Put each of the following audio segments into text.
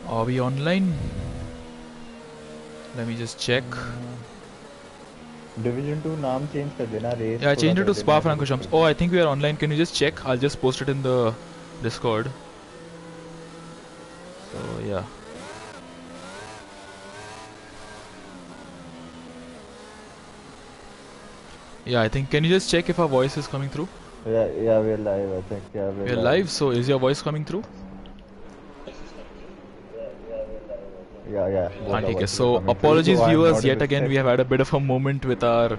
Are we online? Let me just check. Division 2 नाम change कर देना race. Yeah, I changed it to Spa-Francorchamps. Oh, I think we are online. Can you just check? I'll just post it in the Discord. So yeah. Yeah, I think. Can you just check if our voice is coming through? Yeah, we're live. I think. Yeah, we're live. So is your voice coming through? Yeah. Okay, so apologies viewers, yet again we have had a bit of a moment with our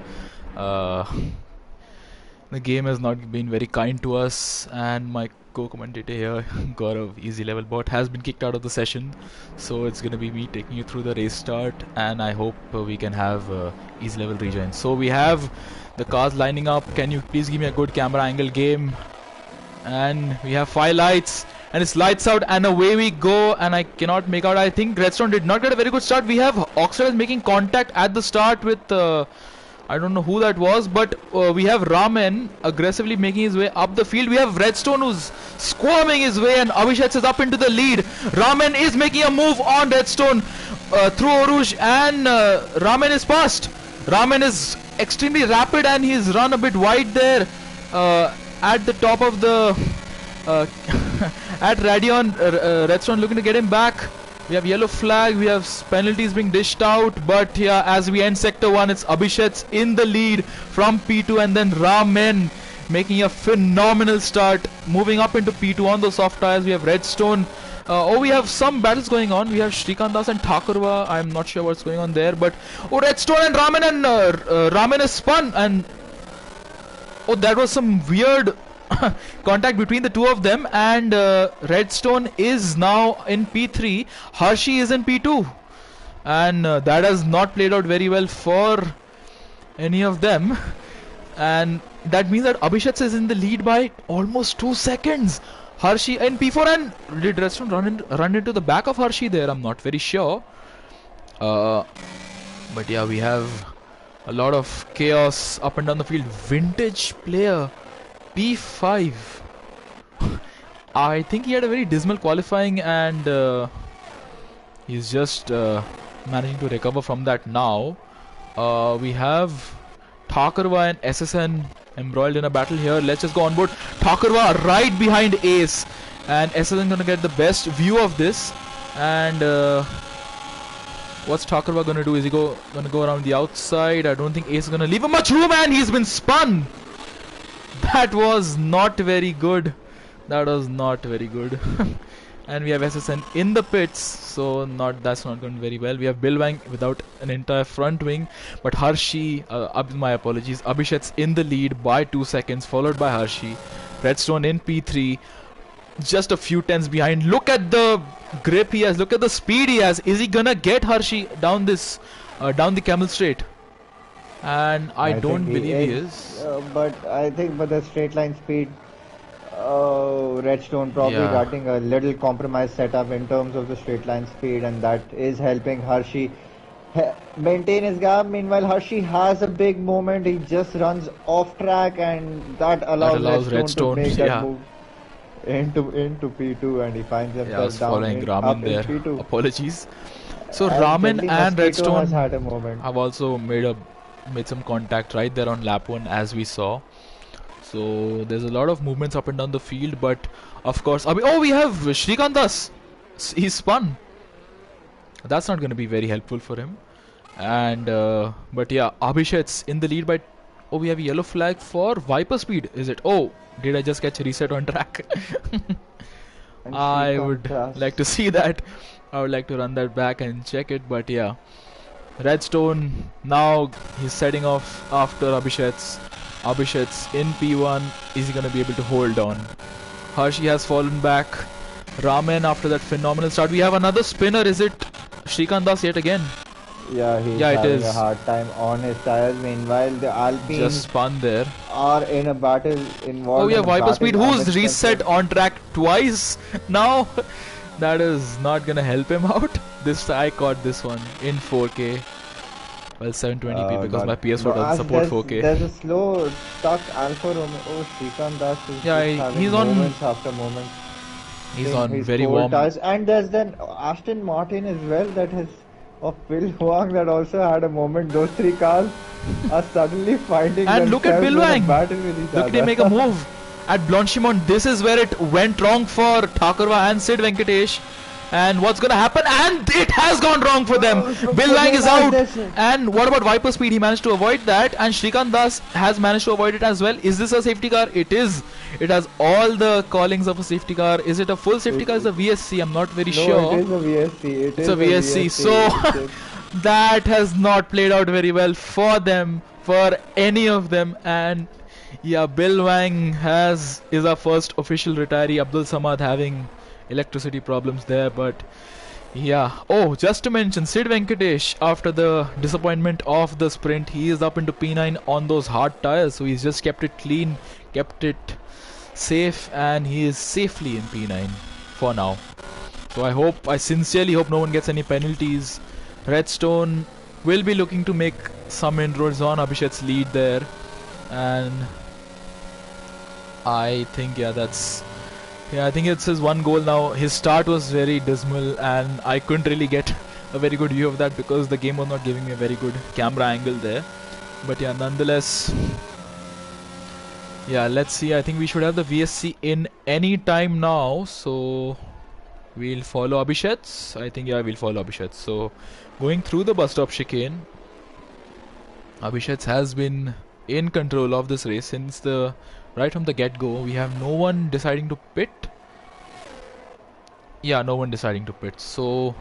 the game has not been very kind to us, and my co-commentator here, Gaurav, Easy Level Bot, has been kicked out of the session. So it's gonna be me taking you through the race start, and I hope we can have Easy Level rejoin. So we have the cars lining up. Can you please give me a good camera angle, game? And we have 5 lights. And it's lights out and away we go, and I cannot make out. I think Redstone did not get a very good start. We have Oxford making contact at the start with I don't know who that was, but we have Ramen aggressively making his way up the field. We have Redstone who's squirming his way, and Abhishek is up into the lead. Ramen is making a move on Redstone through Oruj, and Ramen is past. Ramen is extremely rapid and he's run a bit wide there at the top of the at Radion. Redstone looking to get him back. We have yellow flag, we have penalties being dished out, but yeah, as we end sector 1, it's Abhishek in the lead from P2, and then Ramen making a phenomenal start, moving up into P2 on the soft tires. We have Redstone. We have some battles going on. We have Srikandas and Thakurva. I'm not sure what's going on there, but Redstone and Ramen, and Ramen is spun, and that was some weird contact between the two of them, and Redstone is now in P3, Hershey is in P2, and that has not played out very well for any of them, and that means that Abhishek is in the lead by almost 2 seconds. Hershey in P4, and did Redstone run into the back of Hershey there? I'm not very sure, but yeah, we have a lot of chaos up and down the field. Vintage player P5. I think he had a very dismal qualifying, and he's just managing to recover from that now. We have Thakurva and SSN embroiled in a battle here. Let's just go on board. Thakurva right behind Ace, and SSN gonna get the best view of this. And what's Thakurva gonna do? Is he gonna go around the outside? I don't think Ace is gonna leave him much room, and he's been spun. That was not very good. That was not very good. And we have SSN in the pits, so that's not going very well. We have Bilwang without an entire front wing, but Hershey, my apologies, Abhishek's in the lead by 2 seconds, followed by Hershey. Redstone in P3, just a few tenths behind. Look at the grip he has, look at the speed he has. Is he gonna get Hershey down this, down the Camel Straight? And I don't believe he is. But I think the straight line speed, Redstone probably getting a little compromised setup in terms of the straight line speed, and that is helping Hershey maintain his gap. Meanwhile, Hershey has a big moment. He just runs off track, and that allows Redstone to make that move into P2, and he finds himself down following Ramen there. P2. Apologies. So Ramen and Redstone have also made some contact right there on lap 1, as we saw. So there's a lot of movements up and down the field, but of course, we have Srikandas. He's spun. That's not going to be very helpful for him. And but yeah, Abhishek's in the lead by. We have a yellow flag for Viper Speed. Is it? Did I just catch reset on track? I would like to see that. I would like to run that back and check it, but yeah. Redstone, now he's setting off after Abhishek's in P1. Is he going to be able to hold on? Hershey has fallen back. Ramen after that phenomenal start. We have another spinner. Is it Srikandas yet again? Yeah, he's having a hard time on his tires. Meanwhile, the Alpines just spun there. Are in a battle involved. We have Viper Speed, who's reset on track twice now. That is not gonna help him out. I caught this one in 4K. Well, 720p because my PS4 doesn't support 4K. There's a slow stuck Alfa Romeo. Srikandas is he's on moments after moments. He's in on his very four warm. tires. And there's then Aston Martin as well that has of Bill Huang that also had a moment. Those three cars are suddenly finding And look at themselves Bill in a Wang. battle with each Look at him other. make a move at Blanchimont. This is where it went wrong for Thakurva and Sid Venkatesh. And what's gonna happen? And it has gone wrong for them. Bill Wang is out. And what about Viper Speed? He managed to avoid that. And Shrikant Das has managed to avoid it as well. Is this a safety car? It is. It has all the callings of a safety car. Is it a full safety car? It's a VSC. I'm not very sure. No, it is a VSC. It's a VSC. So that has not played out very well for them, for any of them. And yeah, Bill Wang is our first official retiree. Abdul Samad having electricity problems there, but yeah. Oh, just to mention, Sid Venkatesh, after the disappointment of the sprint, he is up into P9 on those hard tires, so he's just kept it clean, kept it safe, and he is safely in P9 for now. So I sincerely hope no one gets any penalties. Redstone will be looking to make some inroads on Abhishek's lead there, and I think I think it's his one goal now. His start was very dismal and I couldn't really get a very good view of that because the game was not giving me a very good camera angle there. But yeah, nonetheless, yeah, let's see. I think we should have the VSC in any time now, so we'll follow Abhishek's. I think yeah, we'll follow Abhishek's. So going through the bus stop chicane, Abhishek's has been in control of this race since right from the get-go. We have no one deciding to pit. Yeah, no one deciding to pit. So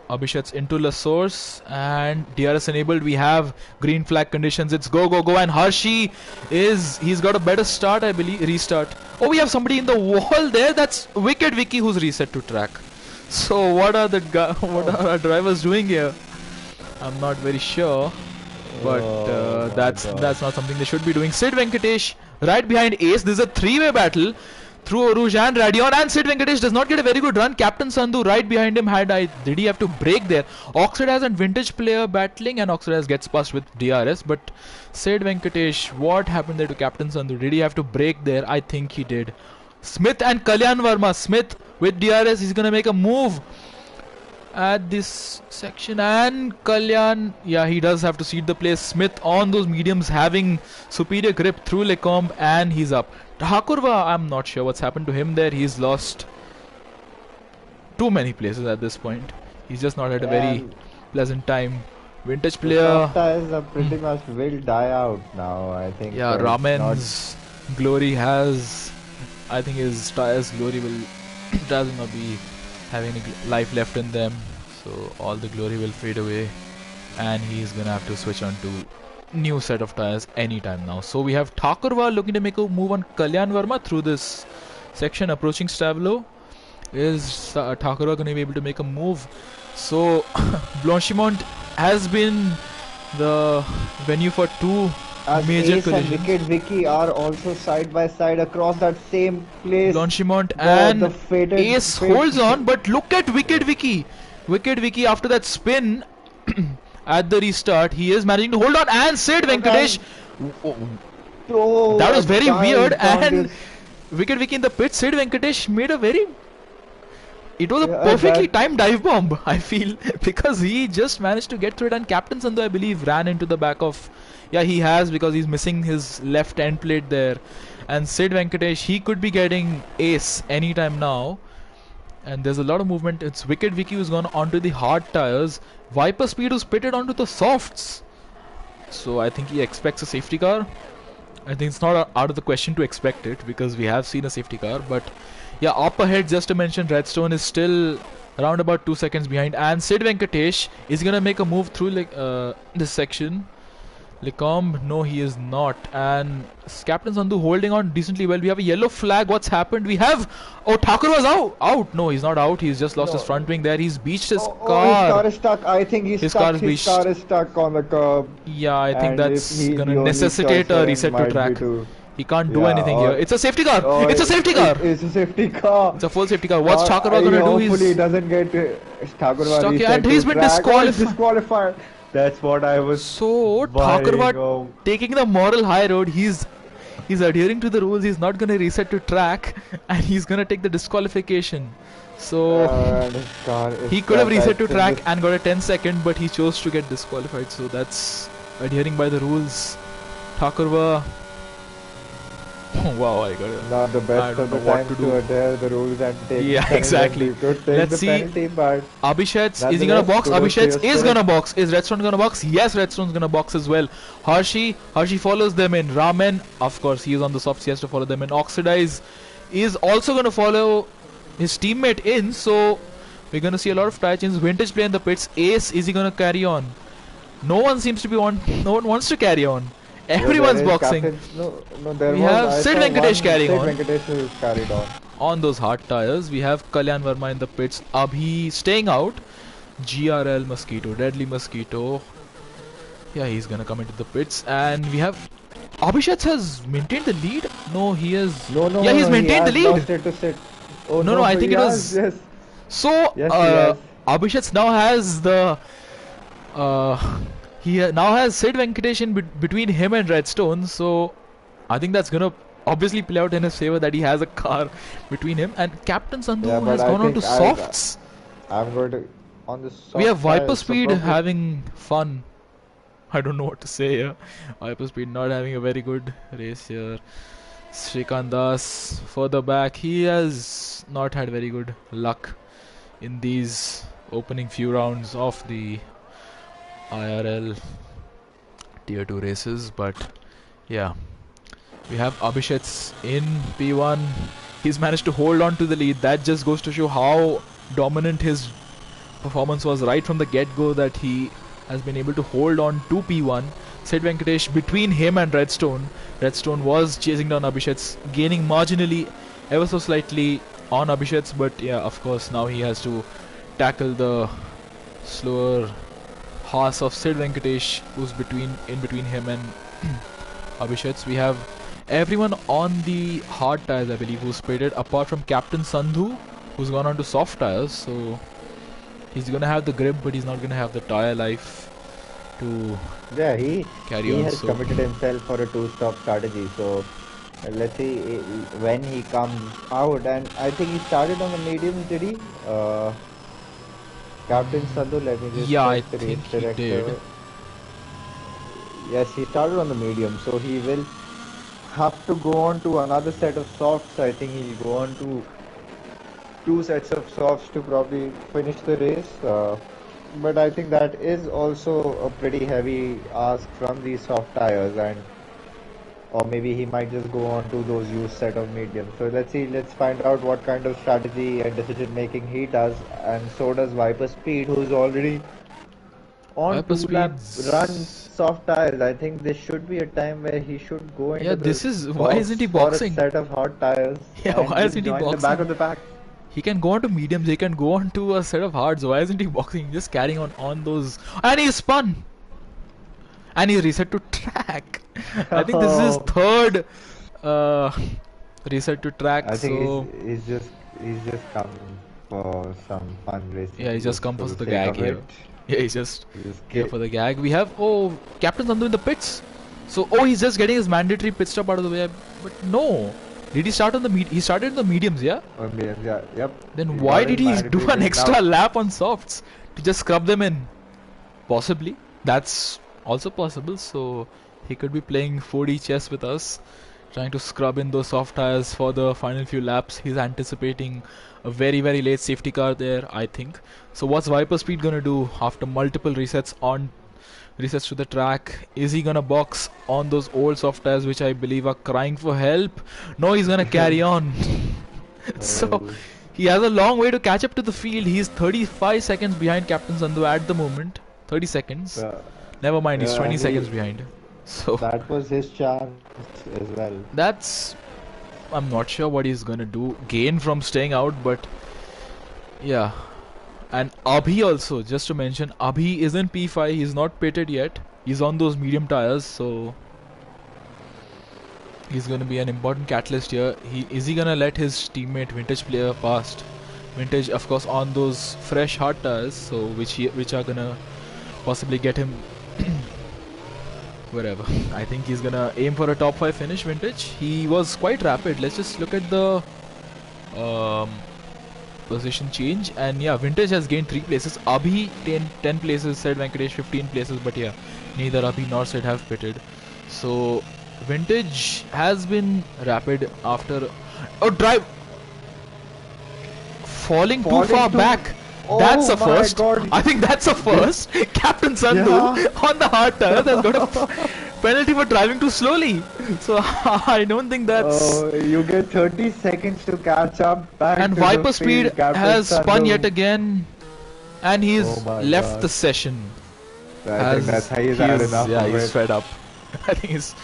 Abhishek's into La Source and DRS enabled. We have green flag conditions. It's go go go, and Hershey he's got a better start, I believe. Restart. Oh, we have somebody in the wall there. That's Wicked Vicky who's reset to track. So what are our drivers doing here? I'm not very sure. But that's not something they should be doing. Sid Venkatesh right behind Ace. This is a three-way battle through Aruj and Radion, and Sid Venkatesh does not get a very good run. Captain Sandhu right behind him. Did he have to break there? Oxidaz and Vintage player battling, and Oxidaz gets past with DRS. But Sid Venkatesh, what happened there to Captain Sandhu? Did he have to break there? I think he did. Smith and Kalyan Verma. Smith with DRS. He's gonna make a move at this section, and Kalyan, yeah, he does have to cede the place. Smith on those mediums having superior grip through Lecombe, and he's up. Thakurva, I'm not sure what's happened to him there. He's lost too many places at this point. He's just not had a very pleasant time. Vintage player, tires are pretty much will die out now, I think. yeah, Ramen's glory has, I think his tires glory does not be having any life left in them, so all the glory will fade away and he's gonna have to switch on to new set of tires anytime now. So we have Thakurva looking to make a move on Kalyan Verma through this section approaching Stavlo. Is Thakurva gonna be able to make a move? So Blanchimont has been the venue for two major Ace collisions. And Wicked Vicky are also side by side across that same place. Blanchimont and the Ace holds on, but look at Wicked Vicky. Wicked Vicky after that spin at the restart, he is managing to hold on, and Sid Venkatesh. Oh, that was very weird, and Wicked Vicky in the pit. Sid Venkatesh made it was a perfectly timed dive bomb, I feel, because he just managed to get through it, and Captain Sandhu, I believe, ran into the back of. Yeah, he has, because he's missing his left end plate there. And Sid Venkatesh, he could be getting ace anytime now. And there's a lot of movement. It's Wicked Vicky who's gone onto the hard tires. Viper Speed who's pitted onto the softs. So I think he expects a safety car. I think it's not out of the question to expect it, because we have seen a safety car. But yeah, up ahead, just to mention, Redstone is still around about 2 seconds behind. And Sid Venkatesh is going to make a move through this section. Lecombe, no, he is not. And Captain Sandhu holding on decently well. We have a yellow flag. What's happened? We have. Oh, Thakur was out. No, he's not out. He's just lost his front wing there. He's beached his car. His car is stuck. I think his car is stuck on the curb. Yeah, I think that's gonna necessitate a reset to track. He can't do anything here. It's a safety car. It's a safety car. It's a safety car. It's a full safety car. What's Thakurva gonna do? Hopefully he doesn't get Thakurva stuck here, and he's been disqualified. That's what I was. So Thakurva taking the moral high road. He's He's adhering to the rules. He's not gonna reset to track, and he's gonna take the disqualification. So His car is he could have stuck. reset to track and got a 10-second, but he chose to get disqualified. So that's adhering by the rules. Thakurva. Oh, wow, I got it. Not the best of the time to adhere the rules and take yeah, penalty. exactly. Let's see. Penalty, but Abhishek, is he gonna box? Abhishek is gonna box. Is Redstone gonna box? Yes, Redstone's gonna box as well. Hershey follows them in. Ramen, of course, he is on the softs. He has to follow them in. Oxidize is also gonna follow his teammate in. So we're gonna see a lot of try chains. Vintage play in the pits. Ace, is he gonna carry on? No one seems to be on. No one wants to carry on. Everyone's boxing. We have Sid Venkatesh carrying on. Sid Venkatesh is carried on. On those hard tires, we have Kalyan Verma in the pits. Abhi staying out. GRL Mosquito, Deadly Mosquito. Yeah, he's gonna come into the pits. And we have Abhishek has maintained the lead. No, he has. No, yeah, he's maintained the lead. Lost it to Sid. Oh, no, I think it was. Yes. So, Abhishek now has the. He now has Sid Venkatesh in between him and Redstone, so I think that's gonna obviously play out in his favor that he has a car between him. And Captain Sandhu has gone on to softs. I'm going to on the soft. We have Viper Speed having fun. I don't know what to say here. Viper Speed not having a very good race here. Shrikant Das further back. He has not had very good luck in these opening few rounds of the IRL tier 2 races, but yeah, we have Abhishek in P1. He's managed to hold on to the lead. That just goes to show how dominant his performance was right from the get-go, that he has been able to hold on to P1. Sid Venkatesh between him and Redstone. Redstone was chasing down Abhishek, gaining marginally, ever so slightly on Abhishek, but yeah, of course now he has to tackle the slower horse of Sid Venkatesh, who's in between him and Abhishek. We have everyone on the hard tires, I believe, who's pitted, apart from Captain Sandhu, who's gone on to soft tires. So he's gonna have the grip, but he's not gonna have the tire life to carry on. He has committed himself for a two-stop strategy. So let's see when he comes out. And I think he started on the mediums, did he? Captain Sandhu, let me just I think he did. Yes, he started on the medium, so he will have to go on to another set of softs. I think he'll go on to 2 sets of softs to probably finish the race. But I think that is also a pretty heavy ask from these soft tires, or maybe he might just go on to those used set of mediums. So let's find out what kind of strategy and decision making he does, and so does Viper Speed, who's already on 2-lap run soft tires. I think there should be a time where he should go into why isn't he boxing? A set of hard tires. Yeah, why isn't he boxing? The back of the pack. He can go on to mediums, he can go on to a set of hards. Why isn't he boxing? Just carrying on those. And he spun! And he reset to track. I think this is his third reset to track. I think he's just come for some fun racing. Yeah, he's just come for the gag here. Yeah, he's just here for the gag. We have Captain Sandhu in the pits. So he's just getting his mandatory pit stop out of the way. But no. Did he start on the he started in the mediums, yeah? Mediums, yeah. Yep. Then why did he do an extra lap on softs to just scrub them in? Possibly. That's also possible. So he could be playing 4D chess with us, trying to scrub in those soft tires for the final few laps. He's anticipating a very, very late safety car there, I think. So what's Viper Speed gonna do after multiple resets to the track? Is he gonna box on those old soft tires, which I believe are crying for help? No, he's gonna carry on. So he has a long way to catch up to the field. He's 35 seconds behind Captain Sandhu at the moment. 30 seconds. Never mind, he's 20 seconds behind. So that was his chance as well. I'm not sure what he's gonna do. Gain from staying out, but yeah. And Abhi also, just to mention, Abhi is in P5. He's not pitted yet. He's on those medium tires, so he's going to be an important catalyst here. Is he going to let his teammate Vintage player past? Vintage, of course, on those fresh hard tires, so which are going to possibly get him wherever. I think he's gonna aim for a top 5 finish. Vintage. He was quite rapid. Let's just look at the position change, and yeah, Vintage has gained 3 places. Abhi 10 places, said Venkatesh 15 places, but yeah, neither Abhi nor Sid have pitted. So Vintage has been rapid after drive falling too far back. Oh, that's a first. God. I think that's a first. Captain Sandhu on the hard tires has got a penalty for driving too slowly. So I don't think that's. You get 30 seconds to catch up back. And to Viper the Speed field, Captain has spun Sandhu. yet again, and he's left God. the session. I think that's how he's had enough. Yeah, of he's it. fed up. I think he's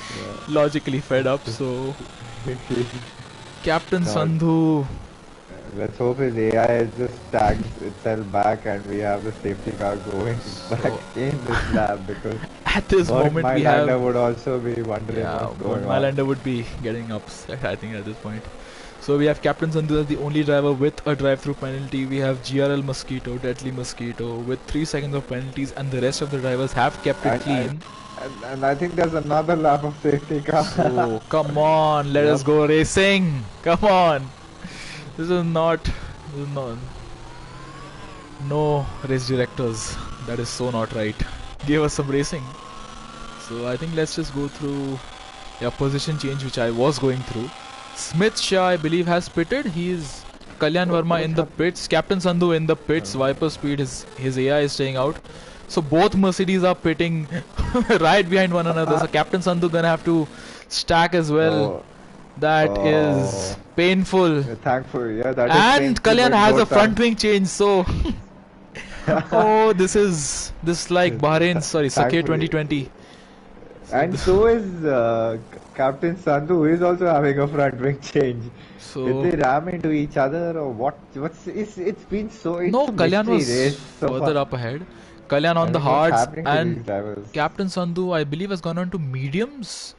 logically fed up. So Captain Sandhu. Let's hope his AI is just tagged itself back and we have the safety car going back in this lab, because At this moment we have. Mylander would also be wondering what's going on. Mylander would be getting upset, I think, at this point. So we have Captain Sandhu as the only driver with a drive-through penalty. We have GRL Mosquito, Deadly Mosquito with 3 seconds of penalties, and the rest of the drivers have kept it clean. And I think there's another lap of safety car. So come on, let us go racing. Come on. This is not no race directors. That is so not right. Give us some racing. So I think let's just go through position change, which I was going through. Smith Shah, I believe, has pitted. He is Kalyan Verma in the pits. Captain Sandhu in the pits. Viper Speed, his AI is staying out. So both Mercedes are pitting right behind one another. So Captain Sandhu gonna have to stack as well. That is painful. Thankful, yeah. That and is painful, Kalyan has a time. front wing change, so this is like Bahrain, sorry, Sakir 2020. And so is Captain Sandhu, who is also having a front wing change. So did they ram into each other or what? It's been so. It's no, a Kalyan was race so further far. up ahead. Kalyan on the hards, and Captain Sandhu, I believe, has gone on to mediums.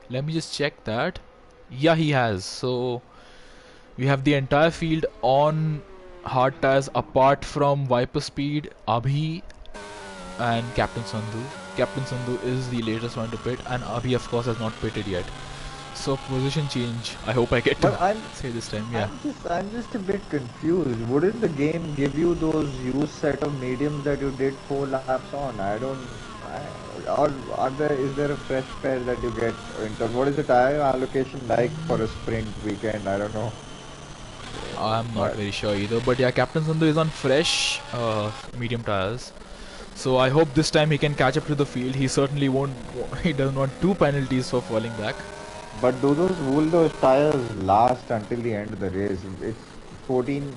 Let me just check that. Yeah, he has. So we have the entire field on hard tires apart from Viper Speed, Abhi and Captain Sandhu. Captain Sandhu is the latest one to pit, and Abhi of course has not pitted yet. So position change, I hope I get to say this time. Yeah. I'm just a bit confused. Wouldn't the game give you those used set of mediums that you did 4 laps on? Is there a fresh pair that you get? What is the tire allocation like for a sprint weekend? I don't know. I'm not very sure either, but yeah, Captain Sandhu is on fresh medium tires. So I hope this time he can catch up to the field. He certainly won't. He doesn't want 2 penalties for falling back. But will those tires last until the end of the race? It's 13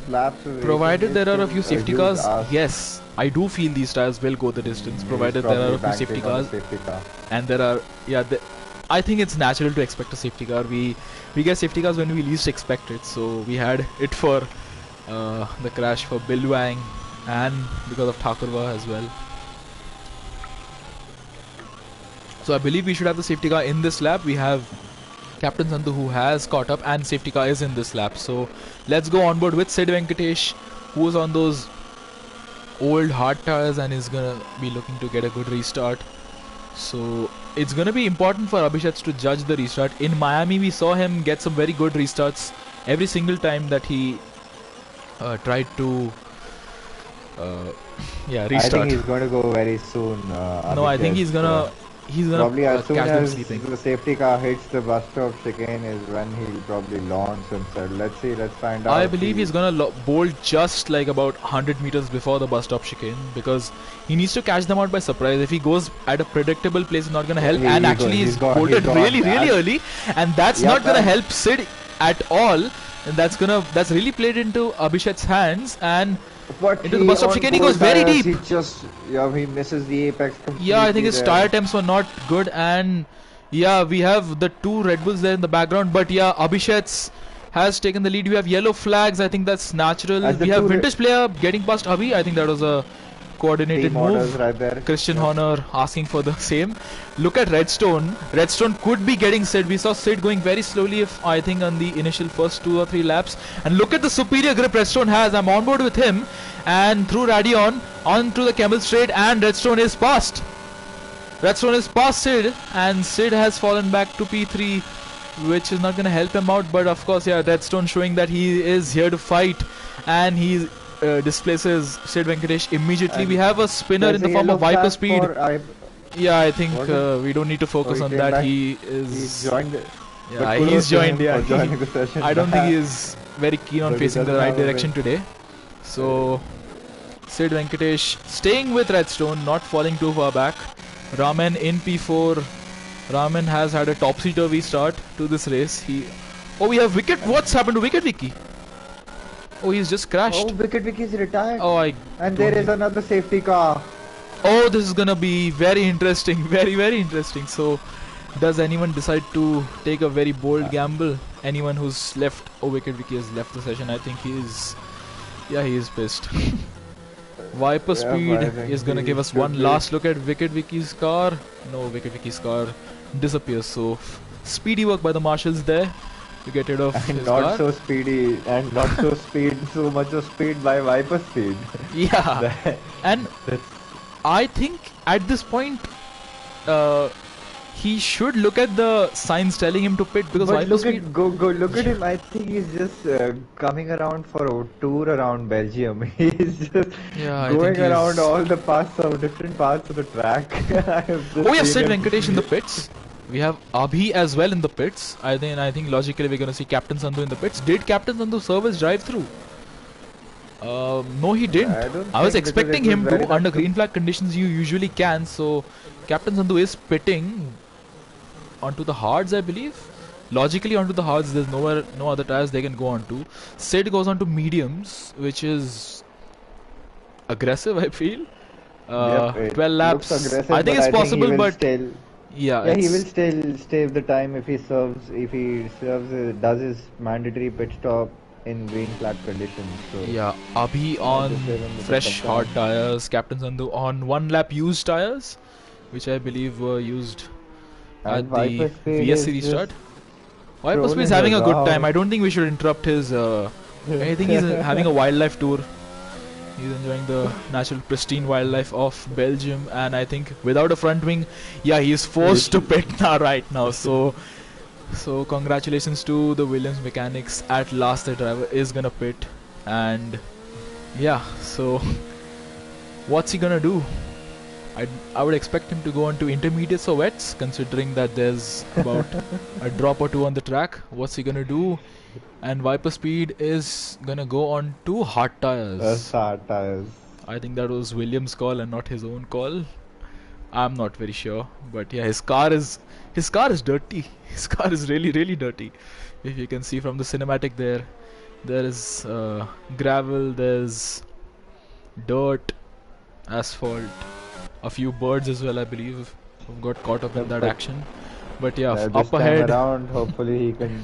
laps. Provided there are a few safety cars, yes, I do feel these tires will go the distance. Provided there are a few safety cars, and there are I think it's natural to expect a safety car. We get safety cars when we least expect it. So we had it for the crash for Bilwang, and because of Thakurva as well. So I believe we should have the safety car in this lap. We have Captain Sandhu who has caught up, and safety car is in this lap. So let's go on board with Sid Venkatesh, who is on those old hard tires and is gonna be looking to get a good restart. So it's gonna be important for Abhishek to judge the restart. In Miami we saw him get some very good restarts every single time that he tried to restart. I think he's going to go very soon. No, I think he's gonna probably as soon catch them as sleeping. the safety car hits the bus stop chicane is when he'll probably launch himself. Let's find out. I believe he's gonna bolt just like about 100 meters before the bus stop chicane, because he needs to catch them out by surprise. If he goes at a predictable place, it's not gonna help. And actually he's bolted really early, and that's not gonna help Sid at all. And that's really played into Abhishek's hands, and into the bus stop chicane he goes very deep. He misses the apex completely. Yeah, I think his tire temps were not good, and yeah, we have the 2 Red Bulls there in the background, but yeah, Abhishek has taken the lead. We have yellow flags, I think that's natural. We have Vintage player getting past Abhi. I think that was a coordinated move. Right there. Christian Horner asking for the same. Look at Redstone. Redstone could be getting Sid. We saw Sid going very slowly, I think, on the initial first 2 or 3 laps. And look at the superior grip Redstone has. I'm on board with him. And through Radion, on to the Camel Straight, and Redstone is past. Redstone is past Sid, and Sid has fallen back to P3, which is not going to help him out. But of course, yeah, Redstone showing that he is here to fight, and he displaces Sid Venkatesh immediately. And We have a spinner there's in a the form yellow of Viper flag Speed. for Yeah, I think Was it? we don't need to Oh, focus he on came that. back. He He's is. joined. Yeah, But kudos he's to joined. him Yeah, for joining the session. I don't think he is very keen on But he facing the doesn't right have a direction win. today. So, Sid Venkatesh staying with Redstone, not falling too far back. Ramen in P4. Ramen has had a topsy-turvy start to this race. Oh, we have Wicket. What's happened to Wicket Vicky? Oh, he's just crashed. Oh, Wicket Vicky is retired. Oh, And there is another safety car. Oh, this is gonna be very interesting. Very, very interesting. So, does anyone decide to take a very bold gamble? Anyone who's left? Oh, Wicket Vicky has left the session. I think he is. Yeah, he is pissed. Viper Yeah, Speed but I think is gonna he give us should one be. last look at Wicket Vicky's car. No, Wicket Vicky's car disappears. So, speedy work by the marshals there to get rid of And his not car. so speedy. And not so so much of speed by Viper Speed. Yeah, and I think at this point, he should look at the signs telling him to pit because But Viper look Speed. at look at him. I think he's just coming around for a tour around Belgium. He's just Yeah, I going think around he's- all the different parts of the track. I have just Oh, we have seen Sid him. Venkatesh in the pits. We have Abhi as well in the pits. I think logically we're gonna see Captain Sandhu in the pits. Did Captain Sandhu serve his drive-through? No, he didn't. I don't I was think, because expecting it was him very to. Under tough to- green flag conditions, you usually can. So, Captain Sandhu is pitting onto the hards, I believe. Logically, onto the hards, there's no other tires they can go onto. Sid goes onto mediums, which is aggressive, I feel. Yep, it 12 laps. looks aggressive, I think but it's I think he possible, will but still, yeah, yeah, he will it's- still save the time if he does his mandatory pit stop in green flag conditions. So Yeah, Abhi I'll on just give him a bit fresh of hard time. tires, Captain Sandhu on 1 lap used tires, which I believe were used And at the Viper Speed VS is series just start. Viper Speed is strolling having a good time. around. I don't think we should interrupt his. I think he's having a wildlife tour. He's enjoying the natural, pristine wildlife of Belgium, and I think without a front wing, yeah, he is forced to pit now right now. So congratulations to the Williams mechanics. At last, the driver is gonna pit, and yeah. So what's he gonna do? I would expect him to go on to intermediates or wets, considering that there's about a drop or two on the track. What's he gonna do? And Viper Speed is gonna go on to hard tires. hard tires. I think that was Williams' call and not his own call. I'm not very sure, but yeah, his car is dirty. His car is really dirty. If you can see from the cinematic there is gravel, there's dirt, asphalt, a few birds as well, I believe, who got caught up in that But- action. But yeah, This up time ahead, around, hopefully he can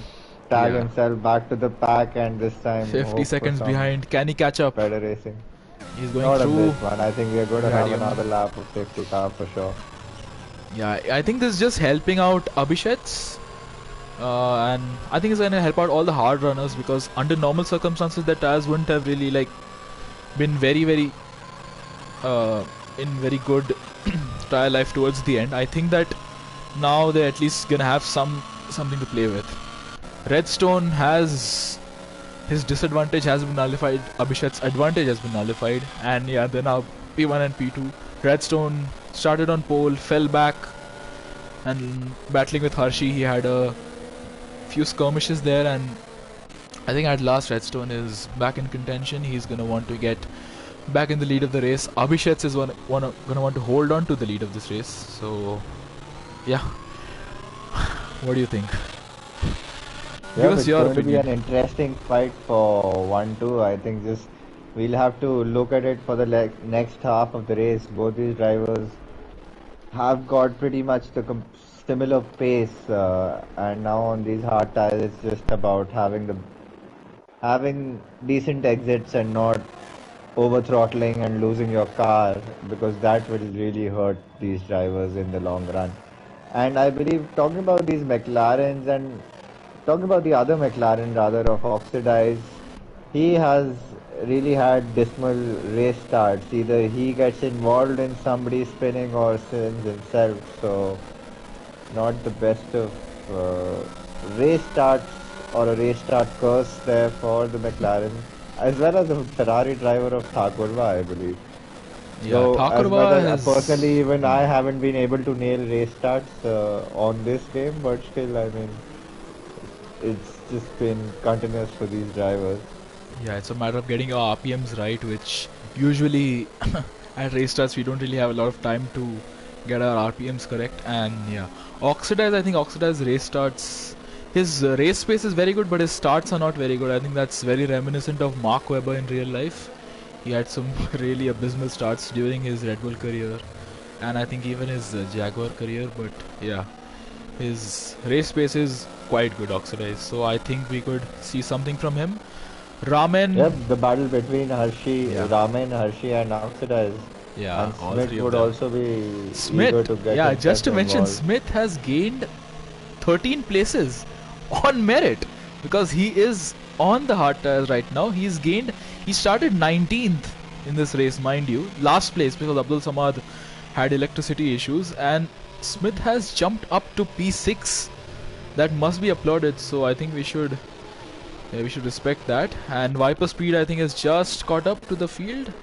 tag Yeah. himself back to the pack, and this time 50 hope for seconds some behind. Can he catch up? better racing. He's going Not on through. this one. I think we are going to have Radium. another lap of safety car for sure. Yeah, I think this is just helping out Abhishek's. And I think it's going to help out all the hard runners, because under normal circumstances their tires wouldn't have really been very in very good tire life towards the end. I think that now they're at least gonna have something to play with. Redstone has his disadvantage has been nullified. Abhishek's advantage has been nullified, and yeah, they're now P1 and P2. Redstone started on pole, fell back, and battling with Hershey, he had a few skirmishes there, and I think at last Redstone is back in contention. He's gonna want to get back in the lead of the race. Abhishek is gonna want to hold on to the lead of this race. So yeah, what do you think? Yeah, Give us it's your going to be opinion. an interesting fight for 1-2. I think just we'll have to look at it for the next half of the race. Both these drivers have got pretty much the similar pace, and now on these hard tires, it's just about having decent exits and not over throttling and losing your car, because that will really hurt these drivers in the long run. And I believe talking about these McLarens and talking about the other McLaren rather of oxidized he has really had dismal race starts. Either he gets involved in somebody spinning or spins himself. So not the best of race starts or a race start curse there for the McLaren, as well as the Ferrari driver of Thakurva, I believe. Yeah, Though, as much Thakurva as has. personally, even I haven't been able to nail race starts on this game, but still, I mean, it's just been continuous for these drivers. Yeah, it's a matter of getting our RPMs right, which usually at race starts we don't really have a lot of time to get our RPMs correct. And yeah, Oxidize, I think Oxidize race starts. His race pace is very good, but his starts are not very good. I think that's very reminiscent of Mark Webber in real life. He had some really abysmal starts during his Red Bull career, and I think even his Jaguar career. But yeah, his race pace is quite good, Oxidize. So I think we could see something from him. Ramen, Yep, the battle between yeah, Hershey, and Oxidize. yeah, And all Smith three of would them. also be eager Smith, to get yeah, just himself to mention, involved. Smith has gained 13 places on merit because he is on the hard tires right now. He started 19th in this race, mind you, last place because Abdul Samad had electricity issues, and Smith has jumped up to P6. That must be applauded. So I think we should respect that. And Viper Speed, I think, has just caught up to the field.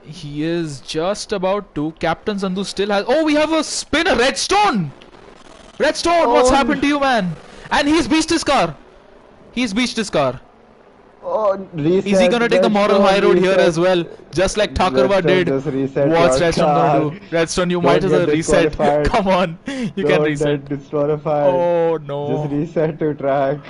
He is just about to. Captain Sandhu still has. Oh, we have a spinner. Redstone! Redstone, what's happened Oh, to you, man? And he's beached his car. He's beached his car. oh, Is he reset, gonna take the moral Redstone, high road here reset. as well? Just like Thakurva Redstone, did. just reset What's your Redstone gonna car. do? Redstone, you might Don't as get well reset. disqualified. Come on. You can Don't reset. get disqualified. Oh Just no. reset to track.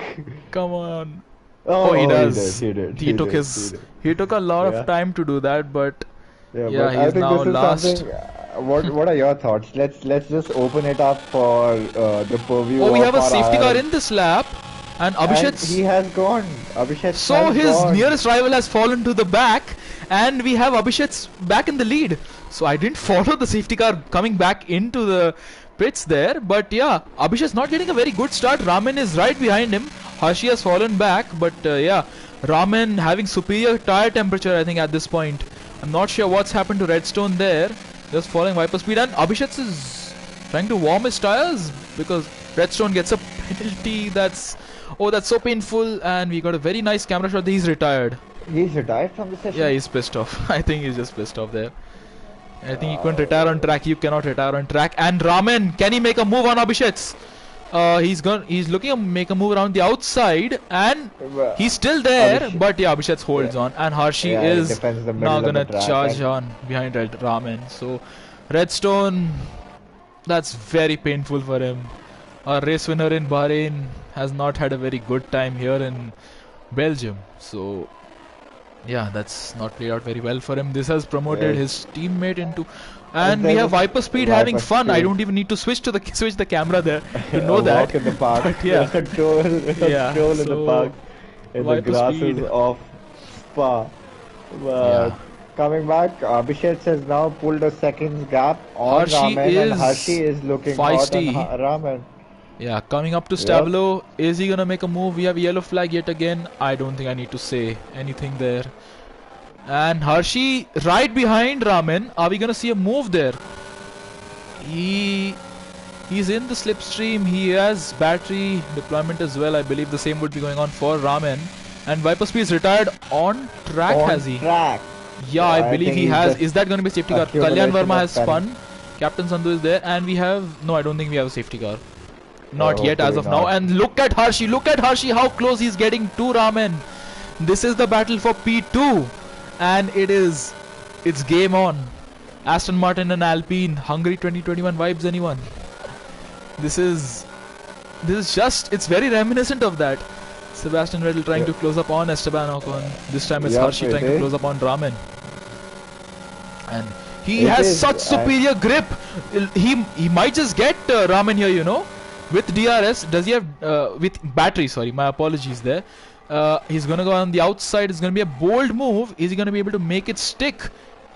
Come on. Oh, Oh, he oh, he did, does. he did, He he took did, he his. did. He took a lot of Yeah. time to do that, but Yeah, yeah, but I he's think now this is last. something. What are your thoughts? Let's just open it up for the Oh, purview we have of a our safety car IR, in this lap, and and he Abhishek's. has gone. Abhishek So has his gone. nearest rival has fallen to the back, and we have Abhishek's back in the lead. So I didn't follow the safety car coming back into the pits there, but yeah, Abhishek's not getting a very good start. Ramen is right behind him. Hashi has fallen back, but yeah, Ramen having superior tire temperature, I think, at this point. I'm not sure what's happened to Redstone there. Just following Viper Speed, and Abhishek is trying to warm his tires because Redstone gets a penalty. That's so painful, and we got a very nice camera shot. He's retired. He's retired from the Yeah, session. he's pissed off. I think he's just pissed off there. I think he couldn't retire on Uh, track. You cannot retire on track. And Ramen, can he make a move on Abhishek? He's looking to make a move around the outside, and he's still there. Abhishek, But yeah, Abhishek holds yeah, on, and Harshi yeah, he is defends the now middle of the gonna track, charge and on behind Ramen. So Redstone, that's very painful for him. Our race winner in Bahrain has not had a very good time here in Belgium. So yeah, that's not played out very well for him. This has promoted yes, his teammate into, and and we there's a have Viper Speed having Viper fun. I speed. don't even need to switch to the switch the camera there to know A that. walk in the park, But yeah, a yeah. stroll in the park So in the Viper grasses Speed, of Spa. But yeah. coming back, Abhishek has now pulled a second gap on Hershey Ramen, and Hershey is is looking hot on feisty. Ramen. Yeah, coming up to Yep. Stabilo. Is he gonna make a move? We have yellow flag yet again. I don't think I need to say anything there. And Hershey right behind Ramen. Are we gonna see a move there? He He's in the slipstream. He has battery deployment as well. I believe the same would be going on for Ramen. And Viper Speed is retired on track, has On he? track. Yeah, Yeah, I I believe think he he's has. just Is that going to be a safety car? Kalyan accumulation Verma of has spun. Captain Sandhu is there. And we have... No, I don't think we have a safety car. Not yet as Hopefully of now. not. And look at Hershey. Look at Hershey. How close he's getting to Ramen. This is the battle for P2. And it's game on. Aston Martin and Alpine. Hungary 2021 vibes, anyone? This is just, it's very reminiscent of that. Sebastian Vettel trying to close up on Esteban Ocon. This time it's Yep, Hershey it trying to is. close up on Ramen. And he It has is, such superior grip. He might just get Ramen here, you know. With DRS, does he have with battery? Sorry, my apologies there. He's gonna go on the outside. It's gonna be a bold move. Is he gonna be able to make it stick?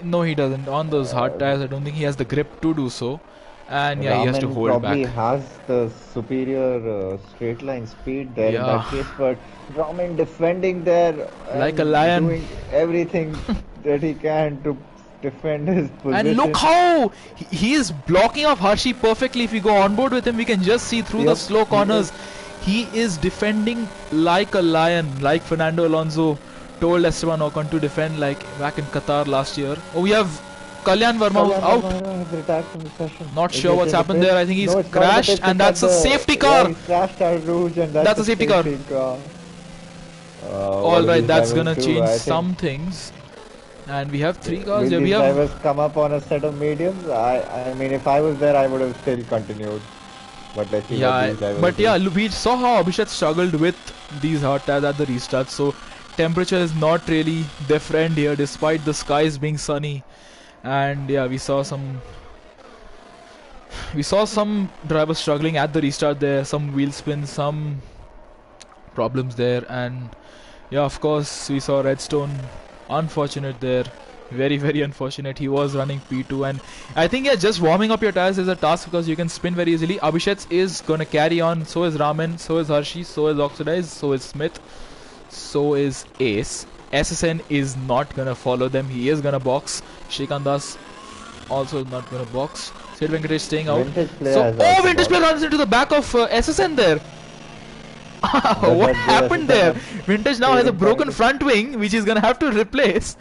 No, he doesn't. On those hard tires, I don't think he has the grip to do so. and yeah, he has to Raman hold back. probably has the superior straight line speed there in Yeah, that case, but Raman defending there like a and lion. doing everything that he can to defend his And look position. how he is blocking off Hershey perfectly. If we go on board with him, we can just see through the Yep, slow he is. corners. He is defending like a lion, like Fernando Alonso told Esteban Ocon to defend like back in Qatar last year. Oh, we have Kalyan Verma who's Kalyan out. Verma has retired from the session. Not Is sure it what's in the happened pits? there. I think he's No, it's not in the crashed, pits. and It's at that's a the safety yeah. car. He's crashed at Rouge, and that's That's a a safety car. safety car. What All do right, these that's drivers gonna do? change I think some things. And we have three cars. will Yeah, we these have. drivers come up on a set of mediums? I mean, if I was there, I would have still continued. But let's see what Yeah, these drivers but do. yeah, we saw how Abhishek struggled with these hot tires at the restart. So temperature is not really their friend here, despite the skies being sunny. And yeah, we saw some drivers struggling at the restart there. Some wheel spins, some problems there, and yeah, of course we saw Redstone. Unfortunate there. Very, very unfortunate. He was running P2, and I think yeah, just warming up your tires is a task because you can spin very easily. Abhishek is gonna carry on. So is Raman. So is Hershey. So is Oxidize. So is Smith. So is Ace. SSN is not gonna follow them. He is gonna box. Shikandas also not gonna box. Sid Venkatesh staying out. Vintage player So has also Vintage player got. runs into the back of SSN there. Does What that give happened SSN there? a Vintage now has a trading broken point? front wing, which he's gonna have to replace.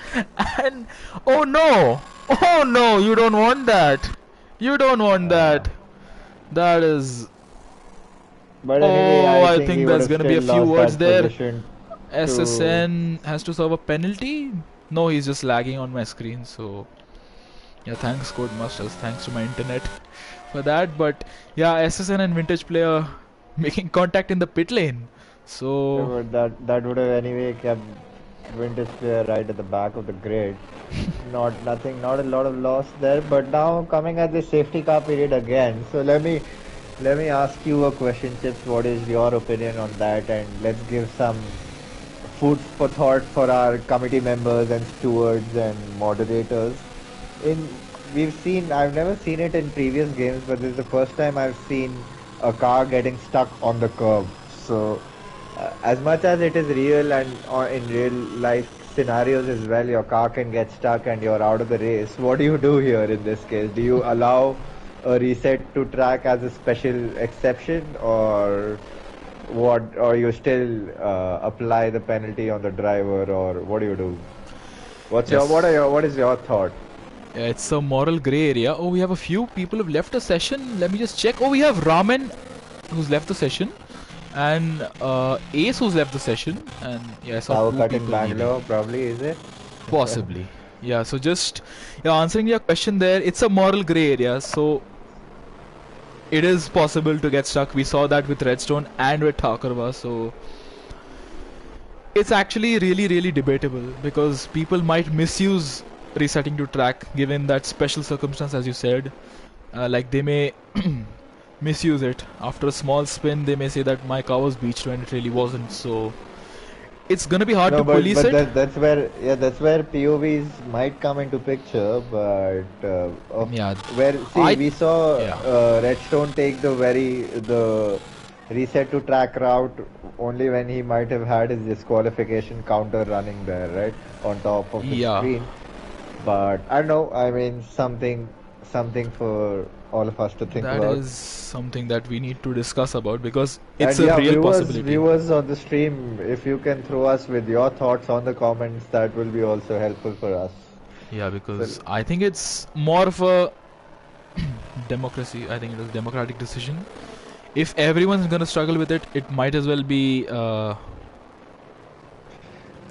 And oh no! Oh no! You don't want that. You don't want Uh, that. That is. but anyway, Oh, I I think he think would there's have gonna be still a few lost words that there. position to. SSN has to serve a penalty. No, he's just lagging on my screen. So yeah, thanks Codemasters. Thanks to my internet for that. But yeah, SSN and Vintage player making contact in the pit lane. Yeah, So but that would have anyway kept Vintage player right at the back of the grid. Not a lot of loss there. But now coming at the safety car period again. So let me ask you a question, Chips. What is your opinion on that? And let's give some food for thought for our committee members and stewards and moderators. In I've never seen it in previous games, but this is the first time I've seen a car getting stuck on the curb. So, as much as it is real and in real life scenarios as well, your car can get stuck and you're out of the race. What do you do here in this case? Do you allow a reset to track as a special exception, or what? Or you still apply the penalty on the driver, or what do you do? yes. What is your thought? Yeah, it's a moral gray area. Oh, we have a few people who've left the session. Let me just check. Oh, we have Ramen who's left the session, and Ace who's left the session, and yeah, I saw Power two cut in people leaving. Bangalore, probably, is it? Possibly. Yeah, so just yeah, answering your question there, it's a moral gray area. So it is possible to get stuck. We saw that with Redstone and with Thakurva. So it's actually really, really debatable because people might misuse resetting to track given that special circumstance, as you said. Like they may misuse it. After a small spin, they may say that my car was beached when it really wasn't. So it's gonna be hard No, to police but it. that's where POVs might come into picture. But Yeah, where see I we saw yeah. Redstone take the reset to track route only when he might have had his disqualification counter running there, right, on top of the Yeah, screen. But I don't know. I mean, something for all of us to think that about. is something that we need to discuss about because it's And a yeah, real possibility. viewers on the stream, if you can throw us with your thoughts on the comments, that will be also helpful for us. Yeah, So, because I think it's more of a democracy. I think it is a democratic decision. If everyone's gonna struggle with it, it might as well be.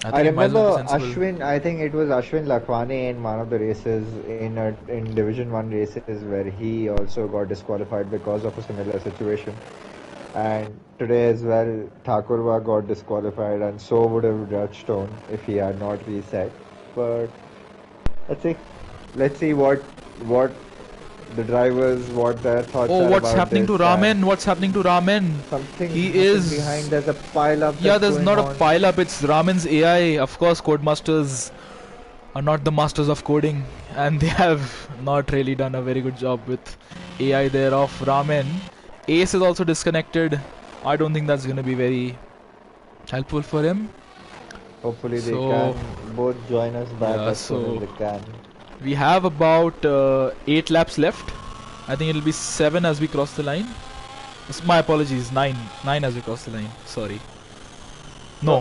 I I think it might as well be remember sensible. Ashwin. I think it was Ashwin Lakhwani in one of the races in Division One races where he also got disqualified because of a similar situation. And today as well, Thakurva got disqualified, and so would have Redstone if he had not reset. But let's see, let's see what the drivers, what their thoughts Oh, are what's about happening this. to And Ramen? What's happening to Ramen? something's He happened behind. is. There's a pile up Yeah, that's there's going not a on. pile up. It's Ramen's AI. Of course, Codemasters are not the masters of coding, and they have not really done a very good job with AI there of Ramen. Ace is also disconnected. I don't think that's going to be very helpful for him. Hopefully they So, can both join us back yeah, as soon as so they can. we have about 8 laps left. I think it'll be 7 as we cross the line. My apologies, 9. 9 as we cross the line. Sorry. No.